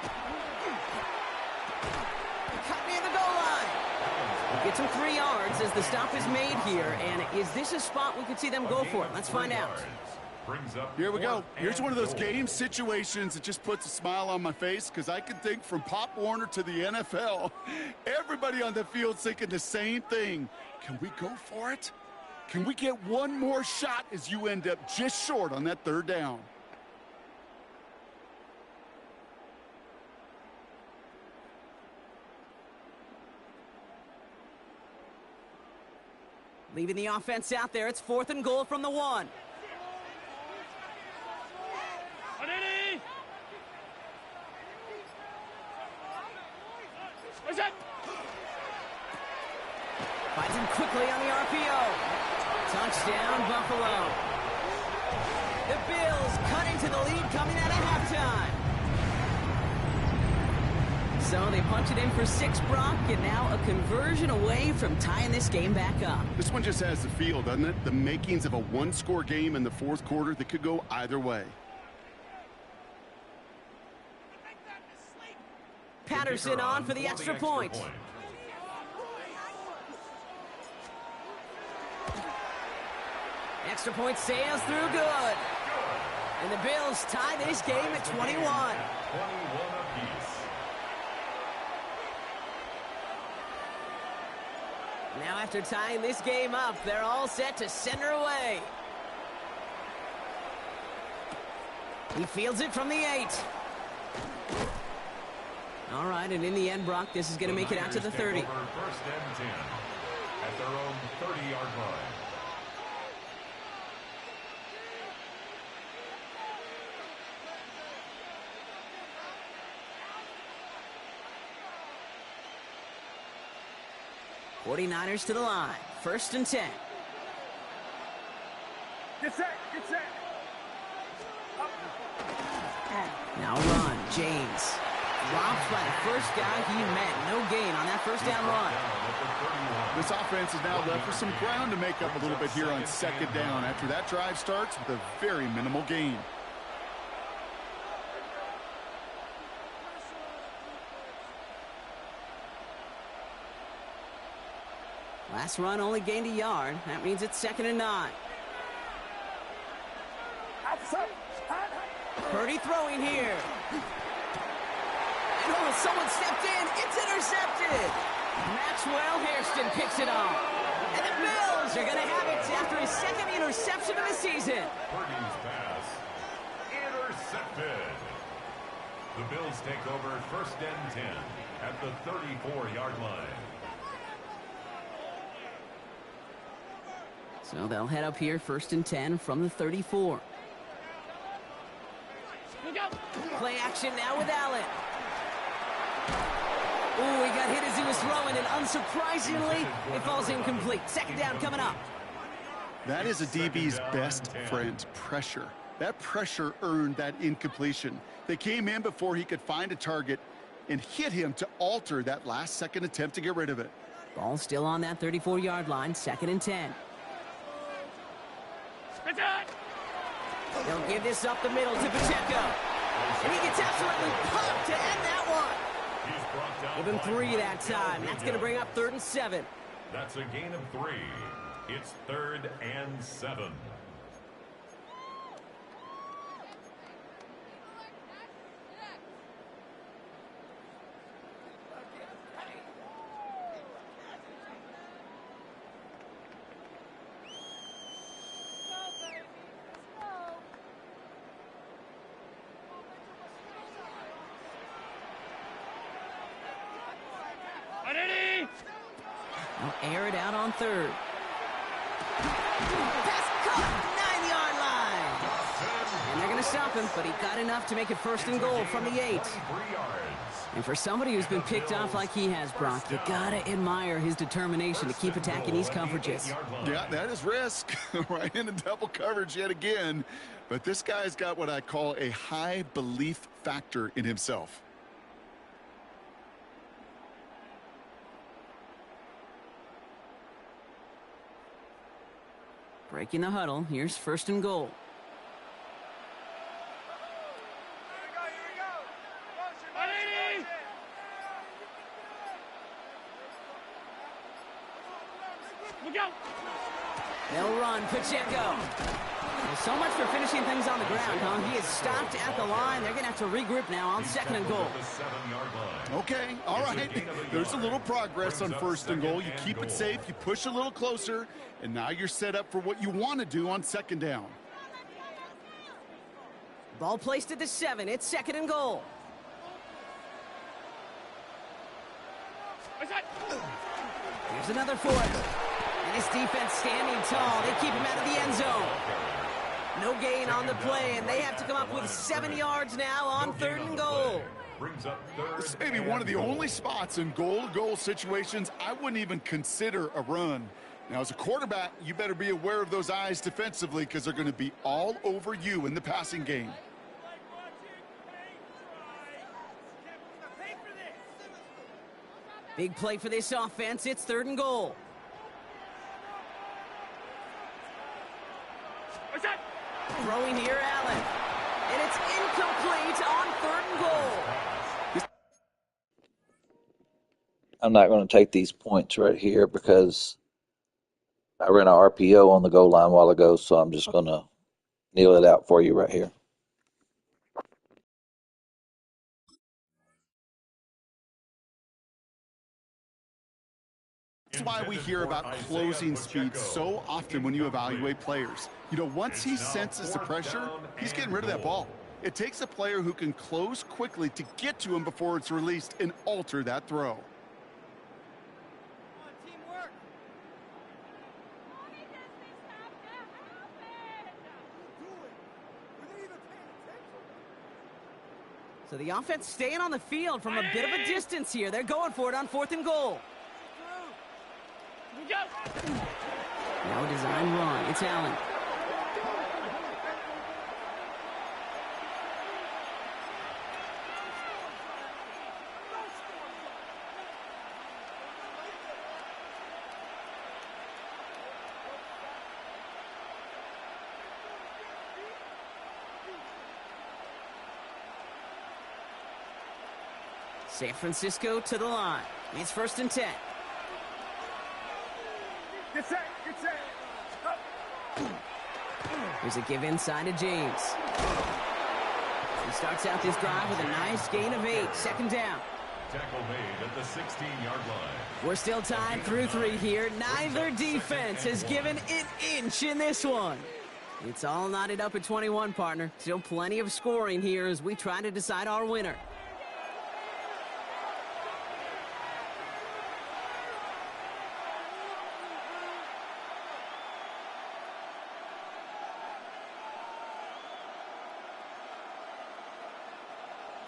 Cut near the goal line. Gets him 3 yards as the stop is made here. And is this a spot we could see them go for it? Let's find out. Here we go. Here's one of those game situations that just puts a smile on my face because I can think from Pop Warner to the NFL. Everybody on the field's thinking the same thing. Can we go for it? Can we get one more shot as you end up just short on that 3rd down? Leaving the offense out there. It's 4th and goal from the 1. Finds him quickly on the RPO. Touchdown, Buffalo. The Bills cutting to the lead coming out of halftime. So they punch it in for 6, Brock, and now a conversion away from tying this game back up. This one just has the feel, doesn't it? The makings of a 1-score game in the 4th quarter that could go either way. Patterson on for the extra point. Extra point sails through good. And the Bills tie this game at 21. 21 apiece. Now after tying this game up, they're all set to send her away. He fields it from the 8. All right, and in the end, Brock, this is going to make it out to the 30. 1st and 10 at their own 30-yard line. '49ers to the line. 1st and 10. Get set, get set. Now run, James. Dropped by the first guy he met. No gain on that first down run. This offense is now left with some ground to make up a little bit here on second down after that drive starts with a very minimal gain. Last run only gained a yard. That means it's 2nd and 9. Purdy throwing here. And someone stepped in. It's intercepted. Maxwell Hairston picks it off. And the Bills are going to have it after his 2nd interception of the season. Purdy's pass intercepted. The Bills take over 1st and 10 at the 34-yard line. So they'll head up here 1st and 10 from the 34. Play action now with Allen. Oh, he got hit as he was throwing, and unsurprisingly, it falls incomplete. 2nd down coming up. That is a DB's best friend, pressure. That pressure earned that incompletion. They came in before he could find a target and hit him to alter that last-second attempt to get rid of it. Ball still on that 34-yard line, 2nd and 10. They'll give this up the middle to Pacheco. And he gets absolutely pumped to end that one. Give him 3 that time. That's going to bring up 3rd and 7. That's a gain of 3. It's 3rd and 7. They'll air it out on 3rd. Pass caught, 9-yard line. And they're going to stop him, but he got enough to make it 1st and goal from the 8. And for somebody who's been picked off like he has, Brock, you got to admire his determination to keep attacking these coverages. Yeah, that is risk. Right into double coverage yet again. But this guy's got what I call a high belief factor in himself. Breaking the huddle. Here's 1st and goal. They'll run. Pacheco. Well, so much for finishing things on the ground, huh? He is stopped at the line. They're going to have to regroup now on 2nd and goal. Okay, all right. There's a little progress on 1st and goal. You keep it safe, you push a little closer, and now you're set up for what you want to do on 2nd down. Ball placed at the 7. It's 2nd and goal. Here's another 4th. And his defense standing tall. They keep him out of the end zone. No gain on the play, and they have to come up with 7 yards now on 3rd and goal. This may be one of the only spots in goal-to-goal situations I wouldn't even consider a run. Now, as a quarterback, you better be aware of those eyes defensively because they're going to be all over you in the passing game. Big play for this offense. It's 3rd and goal. Throwing here, Allen. And it's incomplete on 3rd and goal. I'm not going to take these points right here because I ran an RPO on the goal line a while ago, so I'm just going to kneel it out for you right here. That's why we hear about closing speed so often when you evaluate players. You know, once he senses the pressure, he's getting rid of that ball. It takes a player who can close quickly to get to him before it's released and alter that throw. So the offense staying on the field from a bit of a distance here. They're going for it on 4th and goal. Now a design run. It's Allen. San Francisco to the line. It's 1st and 10. Get set, get set. Here's a give inside to James. He starts out this drive with a nice gain of 8. 2nd down. Tackle made at the 16-yard line. We're still tied through 3 here. Neither defense has given an inch in this one. It's all knotted up at 21, partner. Still plenty of scoring here as we try to decide our winner.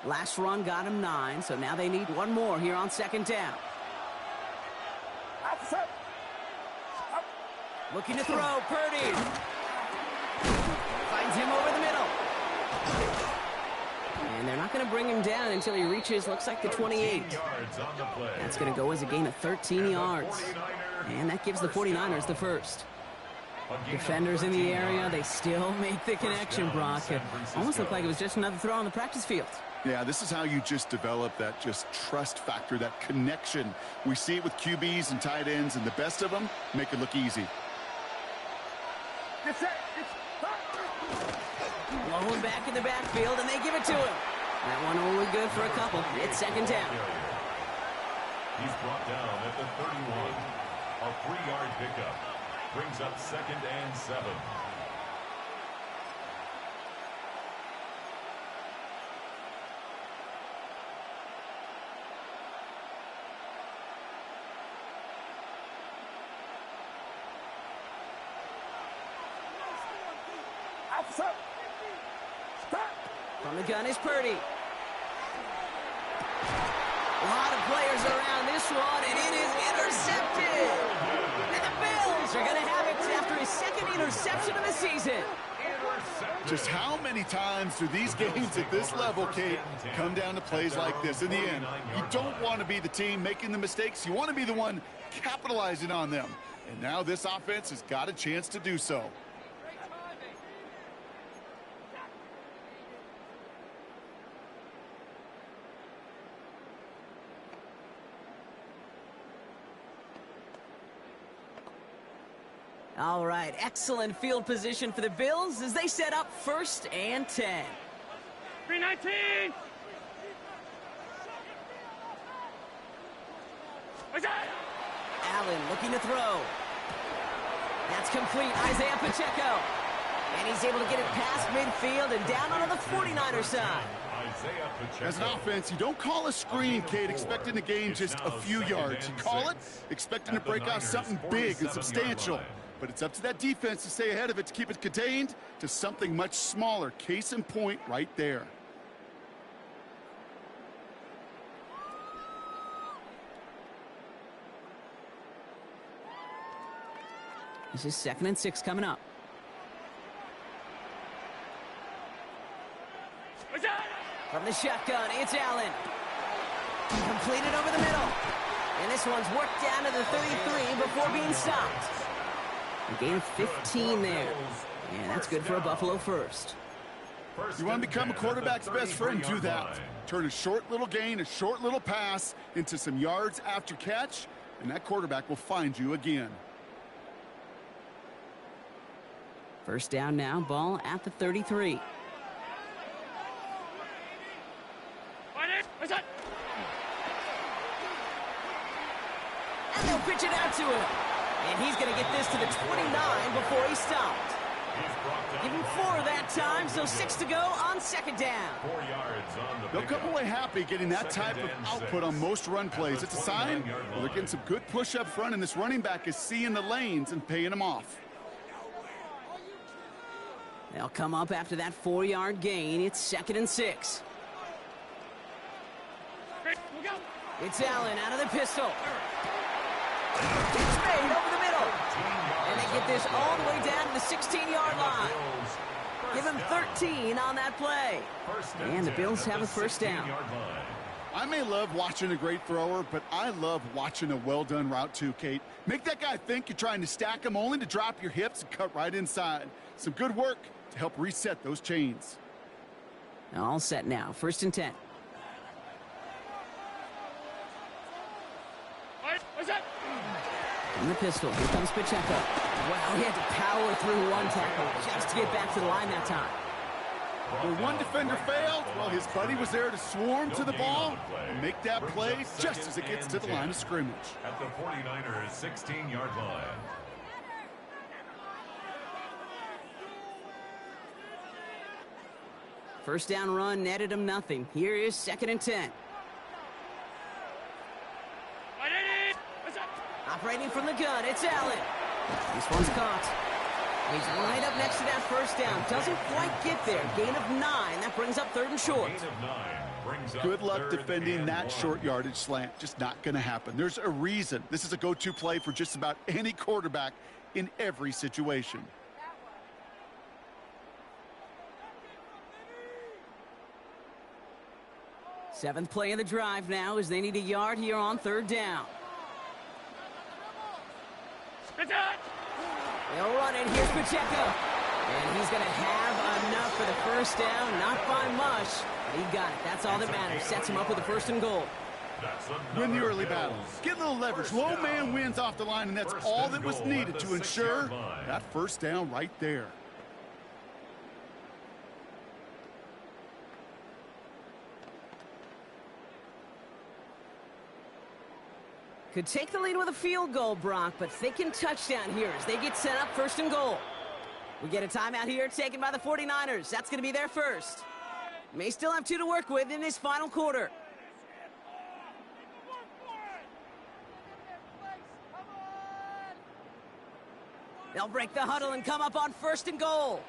Last run got him 9, so now they need one more here on 2nd down. Looking to throw, Purdy. Finds him over the middle. And they're not going to bring him down until he reaches, looks like the 28. That's going to go as a gain of 13 yards. And that gives the 49ers the first. Defenders in the area, they still make the connection, Brock. It almost looked like it was just another throw on the practice field. Yeah, this is how you just develop that just trust factor, that connection. We see it with QBs and tight ends, and the best of them make it look easy. Blowing back in the backfield, and they give it to him. That one only good for a couple. It's 2nd down. He's brought down at the 31. A 3-yard pickup. Brings up 2nd and 7. From the gun is Purdy. A lot of players around this one, and it is intercepted. And the Bills are going to have it after his 2nd interception of the season. Just how many times do these games at this level, Kate, come down to plays like this? In the end, you don't want to be the team making the mistakes. You want to be the one capitalizing on them. And now this offense has got a chance to do so. All right, excellent field position for the Bills as they set up 1st and 10. 319. Allen looking to throw. That's complete. Isaiah Pacheco. And he's able to get it past midfield and down onto the 49er side. As an offense, you don't call a screen, Kate, expecting to gain just a few yards. You call it expecting to break out something big and substantial. But it's up to that defense to stay ahead of it, to keep it contained to something much smaller. Case in point right there. This is 2nd and 6 coming up. From the shotgun, it's Allen. Completed over the middle. And this one's worked down to the 33 before being stopped. A gain of 15 there. And that's good for a Buffalo first. You want to become a quarterback's best friend? Do that. Turn a short little gain, a short little pass into some yards after catch, and that quarterback will find you again. 1st down now, ball at the 33. And they'll pitch it out to him. And he's going to get this to the 29 before he stopped. Give him 4 that time, so 6 to go on 2nd down. 4 yards on the They'll come away happy getting that type of output on most run plays. It's a sign they're getting some good push up front, and this running back is seeing the lanes and paying them off. They'll come up after that 4-yard gain. It's 2nd and 6. It's Allen out of the pistol. It's made over the middle. And they get this all the way down to the 16-yard line. Give him 13 on that play. And the Bills have a 1st down. I may love watching a great thrower, but I love watching a well-done route too, Kate. Make that guy think you're trying to stack him only to drop your hips and cut right inside. Some good work to help reset those chains. All set now. 1st and 10. In the pistol, here comes Pacheco. Wow, he had to power through one tackle just to get back to the line that time. Where one defender failed, well, his buddy was there to swarm to the ball and make that play just as it gets to the line of scrimmage. At the 49ers 16-yard line. First down run netted him nothing. Here is 2nd and 10. Operating from the gun, it's Allen. This one's caught. He's right up next to that first down. Doesn't quite get there. Gain of 9. That brings up 3rd and short. Good luck defending that short yardage slant. Just not going to happen. There's a reason. This is a go-to play for just about any quarterback in every situation. Seventh play of the drive now as they need a yard here on 3rd down. They'll run it. Here's Pacheco. And he's going to have enough for the first down. Not by much, but he got it. That's all that matters. Sets him up with a 1st and goal. Win the early battles. Get a little leverage. Low man wins off the line, and that's all that was needed to ensure that first down right there. Could take the lead with a field goal, Brock, but thinking touchdown here as they get set up 1st and goal. We get a timeout here taken by the 49ers. That's going to be their first. May still have 2 to work with in this final quarter. They'll break the huddle and come up on 1st and goal.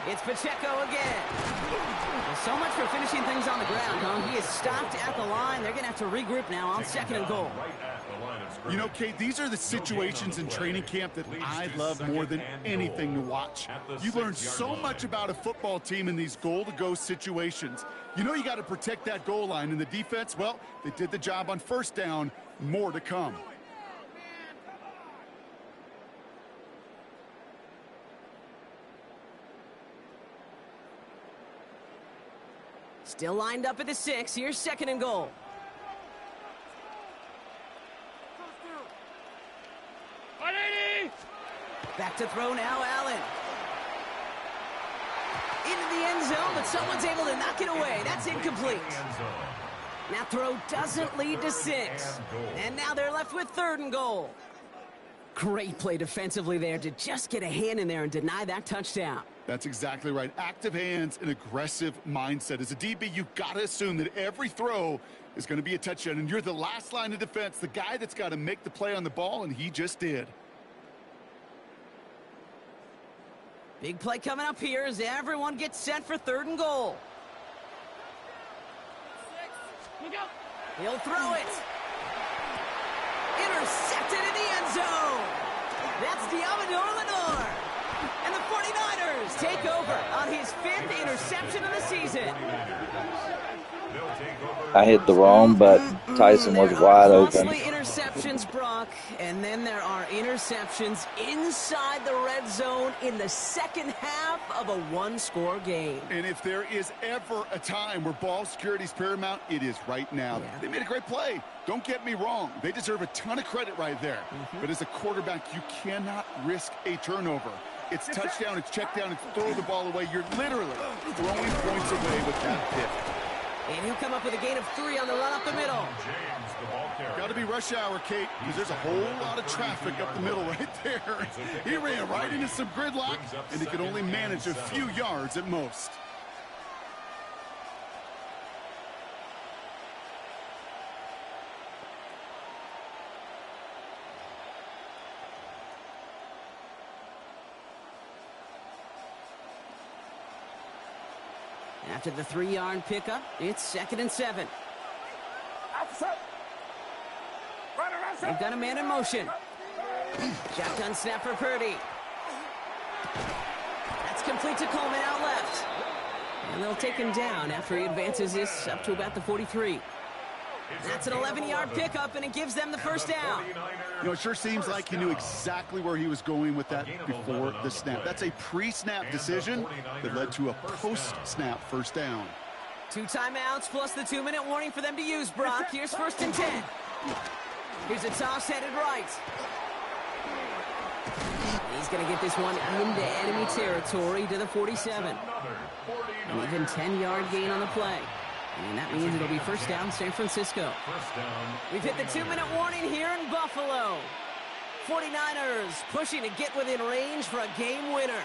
It's Pacheco again. Well, so much for finishing things on the ground, huh? He is stopped at the line. They're going to have to regroup now on 2nd and goal. You know, Kate, these are the situations in training camp that I love more than anything to watch. You learn so much about a football team in these goal-to-go situations. You know you got to protect that goal line. In the defense, well, they did the job on 1st down. More to come. Still lined up at the 6. Here's 2nd and goal. Back to throw now, Allen. Into the end zone, but someone's able to knock it away. That's incomplete. That throw doesn't lead to 6. And now they're left with 3rd and goal. Great play defensively there to just get a hand in there and deny that touchdown. That's exactly right. Active hands and aggressive mindset. As a DB, you've got to assume that every throw is going to be a touchdown, and you're the last line of defense, the guy that's got to make the play on the ball, and he just did. Big play coming up here as everyone gets set for 3rd and goal. He'll throw it. Intercepted in the end zone. That's Diamador Lenore. And the 49ers take over on his 5th interception of the season. I hit the wrong, but Tyson was wide open. Costly interceptions, Brock, and then there are interceptions inside the red zone in the 2nd half of a 1-score game. And if there is ever a time where ball security is paramount, it is right now. Yeah. They made a great play. Don't get me wrong. They deserve a ton of credit right there. But as a quarterback, you cannot risk a turnover. It's touchdown, it's check down, it's throw the ball away. You're literally throwing points away with that pick. And he'll come up with a gain of 3 on the run up the middle. Got to be rush hour, Kate, because there's a whole lot of traffic up the middle right there. He ran right into some gridlock, and he could only manage a few yards at most. After the 3-yard pickup, it's 2nd and 7. They've got a man in motion. Shotgun snap for Purdy. That's complete to Coleman out left. And they'll take him down after he advances this up to about the 43. That's an 11-yard pickup, and it gives them the first down. You know, it sure seems like he knew exactly where he was going with that before the snap. That's a pre-snap decision that led to a post-snap first down. 2 timeouts plus the 2-minute warning for them to use, Brock. Here's 1st and 10. Here's a toss headed right. He's going to get this one into enemy territory to the 47. An even 10-yard gain on the play. And that means it'll be first down San Francisco. We've hit the 2-minute warning here in Buffalo. 49ers pushing to get within range for a game winner.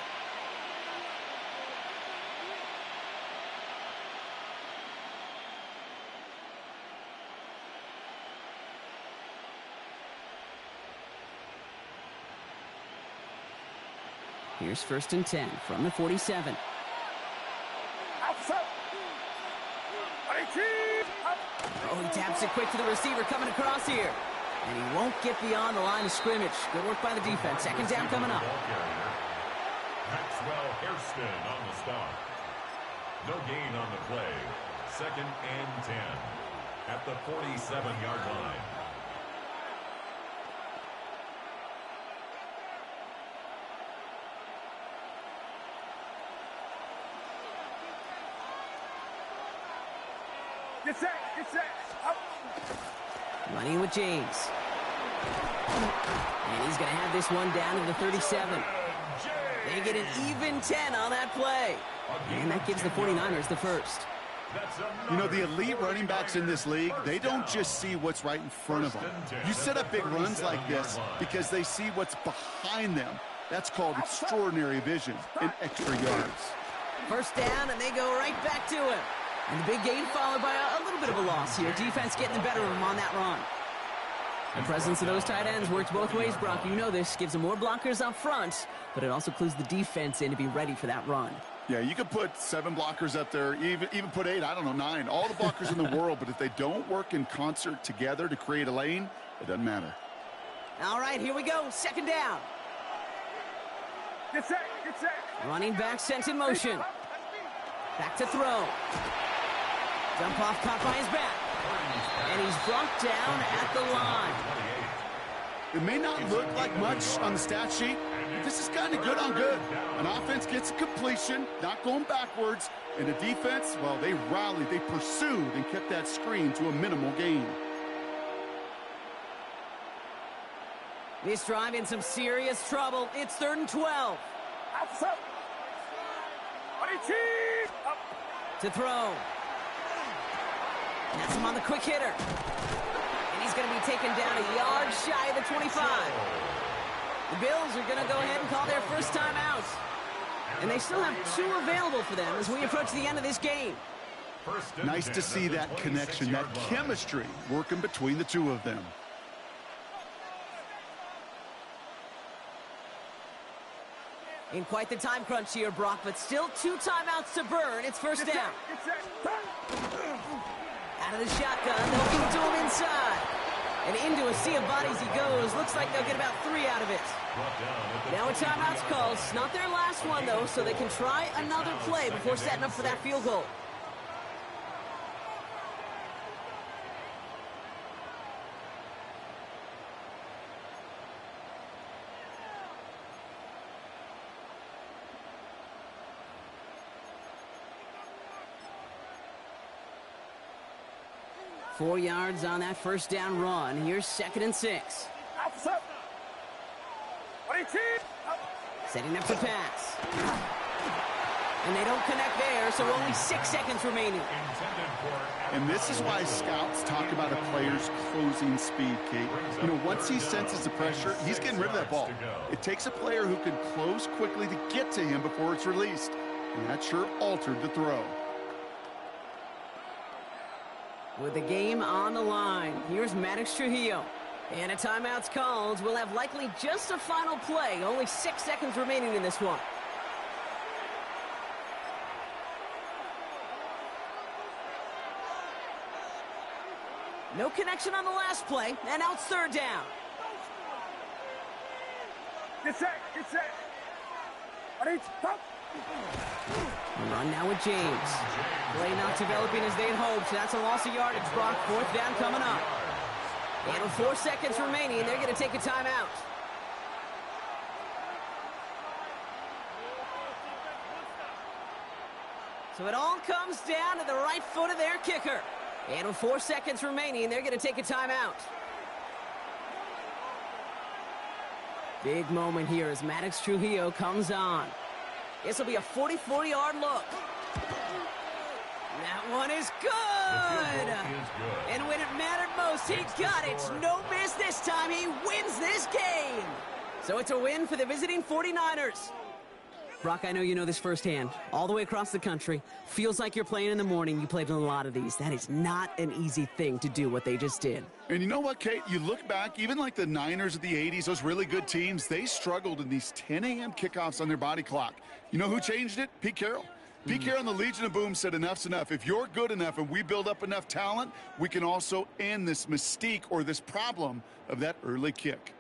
Here's 1st and 10 from the 47. Oh, he taps it quick to the receiver coming across here. And he won't get beyond the line of scrimmage. Good work by the defense. 2nd down coming up. Maxwell Hairston on the stop. No gain on the play. 2nd and 10 at the 47-yard line. Get set, up. Running with James. And he's going to have this one down to the 37. They get an even 10 on that play. And that gives the 49ers the first. You know, the elite running backs in this league, they don't just see what's right in front of them. You set up big runs like this because they see what's behind them. That's called extraordinary vision and extra yards. First down, and they go right back to him. And the big gain followed by a little bit of a loss here. Defense getting the better of him on that run. The presence of those tight ends works both ways, Brock. You know this. Gives them more blockers up front, but it also clues the defense in to be ready for that run. Yeah, you could put 7 blockers up there, even put 8, I don't know, 9. All the blockers in the world, but if they don't work in concert together to create a lane, it doesn't matter. All right, here we go. 2nd down. Get set. Running back sent in motion. Back to throw. Jump off caught by his back. And he's brought down at the line. It may not look like much on the stat sheet, but this is kind of good on good. An offense gets a completion, not going backwards, and the defense, well, they rallied, they pursued, and kept that screen to a minimal gain. This drive in some serious trouble. It's 3rd and 12. To throw. And that's him on the quick hitter. And he's going to be taken down a yard shy of the 25. The Bills are going to go ahead and call their first time out. And they still have 2 available for them as we approach the end of this game. Nice to see that connection, that chemistry working between the 2 of them. In quite the time crunch here, Brock, but still 2 timeouts to burn. It's first down. Out of the shotgun, they'll give it to him inside. And into a sea of bodies he goes. Looks like they'll get about 3 out of it. Now a timeout's called. It's not their last one, though, so they can try another play before setting up for that field goal. Four yards on that first down run. Here's 2nd and 6. Setting up to pass. And they don't connect there, so only 6 seconds remaining. And this is why scouts talk about a player's closing speed, Kate. You know, once he senses the pressure, he's getting rid of that ball. It takes a player who can close quickly to get to him before it's released. And that sure altered the throw. With the game on the line, here's Maddox Trujillo. And a timeout's called. We'll have likely just a final play. Only 6 seconds remaining in this one. No connection on the last play, and now it's 3rd down. Get set. Run now with James. Play not developing as they had hoped. That's a loss of yardage, Brock. 4th down coming up. And with 4 seconds remaining, they're going to take a timeout. So it all comes down to the right foot of their kicker. And with 4 seconds remaining, they're going to take a timeout. Big moment here as Maddox Trujillo comes on. This will be a 44-yard look. That one is good. And when it mattered most, he got it. No miss this time. He wins this game. So it's a win for the visiting 49ers. Brock, I know you know this firsthand. All the way across the country. Feels like you're playing in the morning. You played in a lot of these. That is not an easy thing to do, what they just did. And you know what, Kate? You look back, even like the Niners of the 80s, those really good teams, they struggled in these 10 a.m. kickoffs on their body clock. You know who changed it? Pete Carroll. Pete Carroll and the Legion of Boom said enough's enough. If you're good enough and we build up enough talent, we can also end this mystique or this problem of that early kick.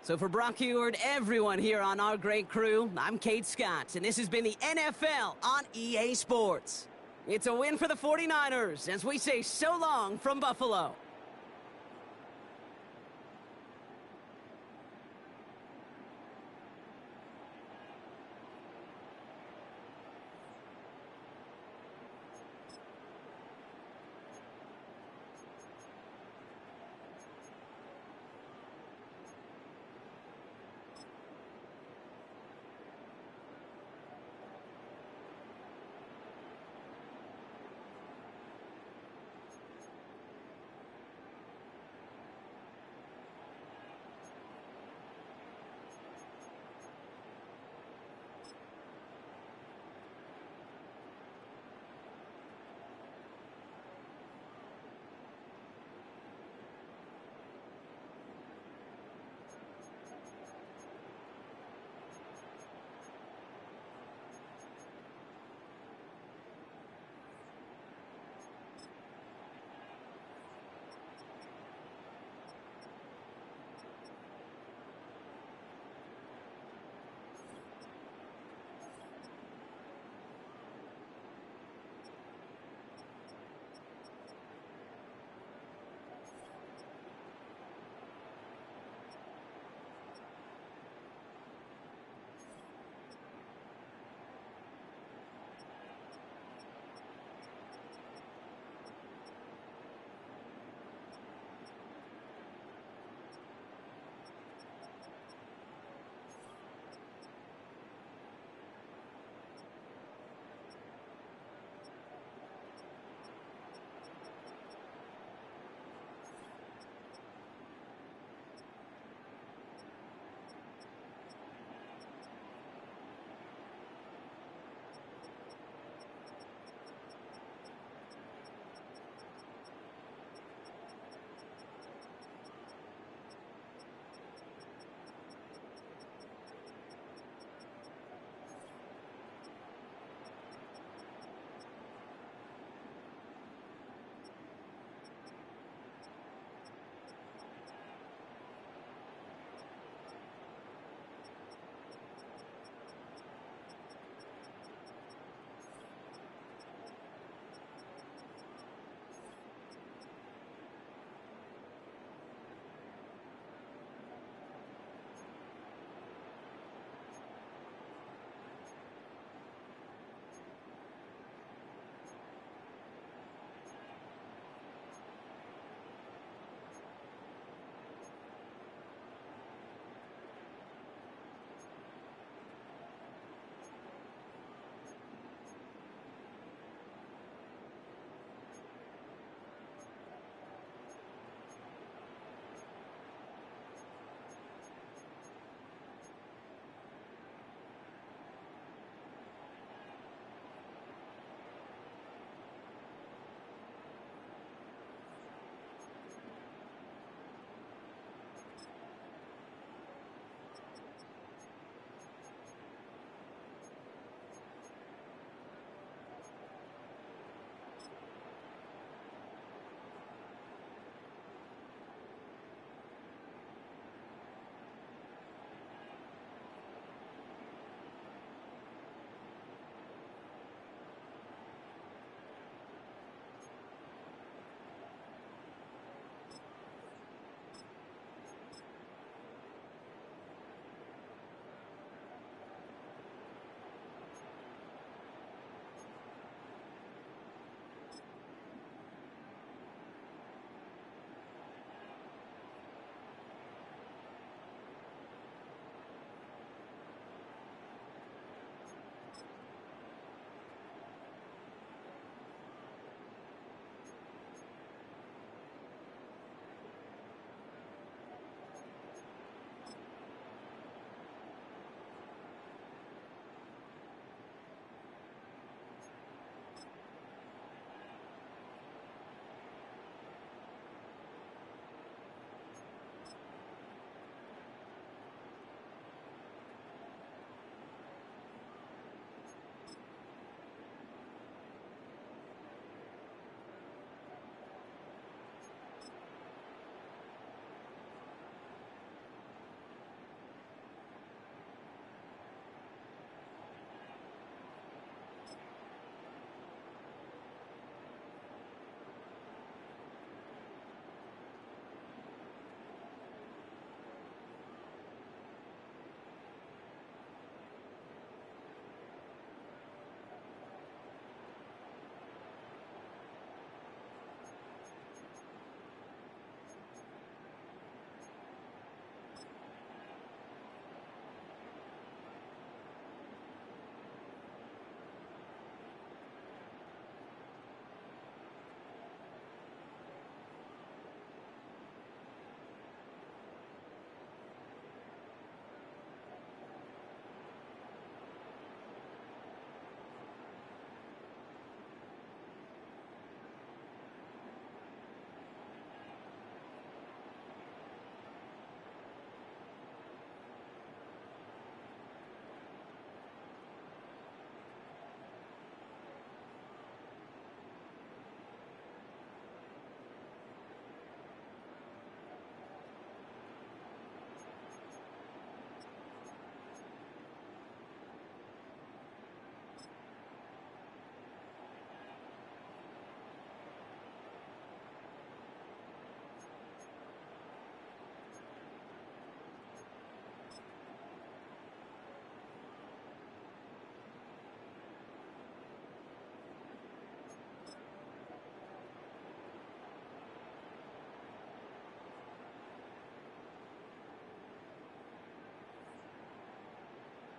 So for Brock Heward, everyone here on our great crew, I'm Kate Scott, and this has been the NFL on EA Sports. It's a win for the 49ers as we say so long from Buffalo.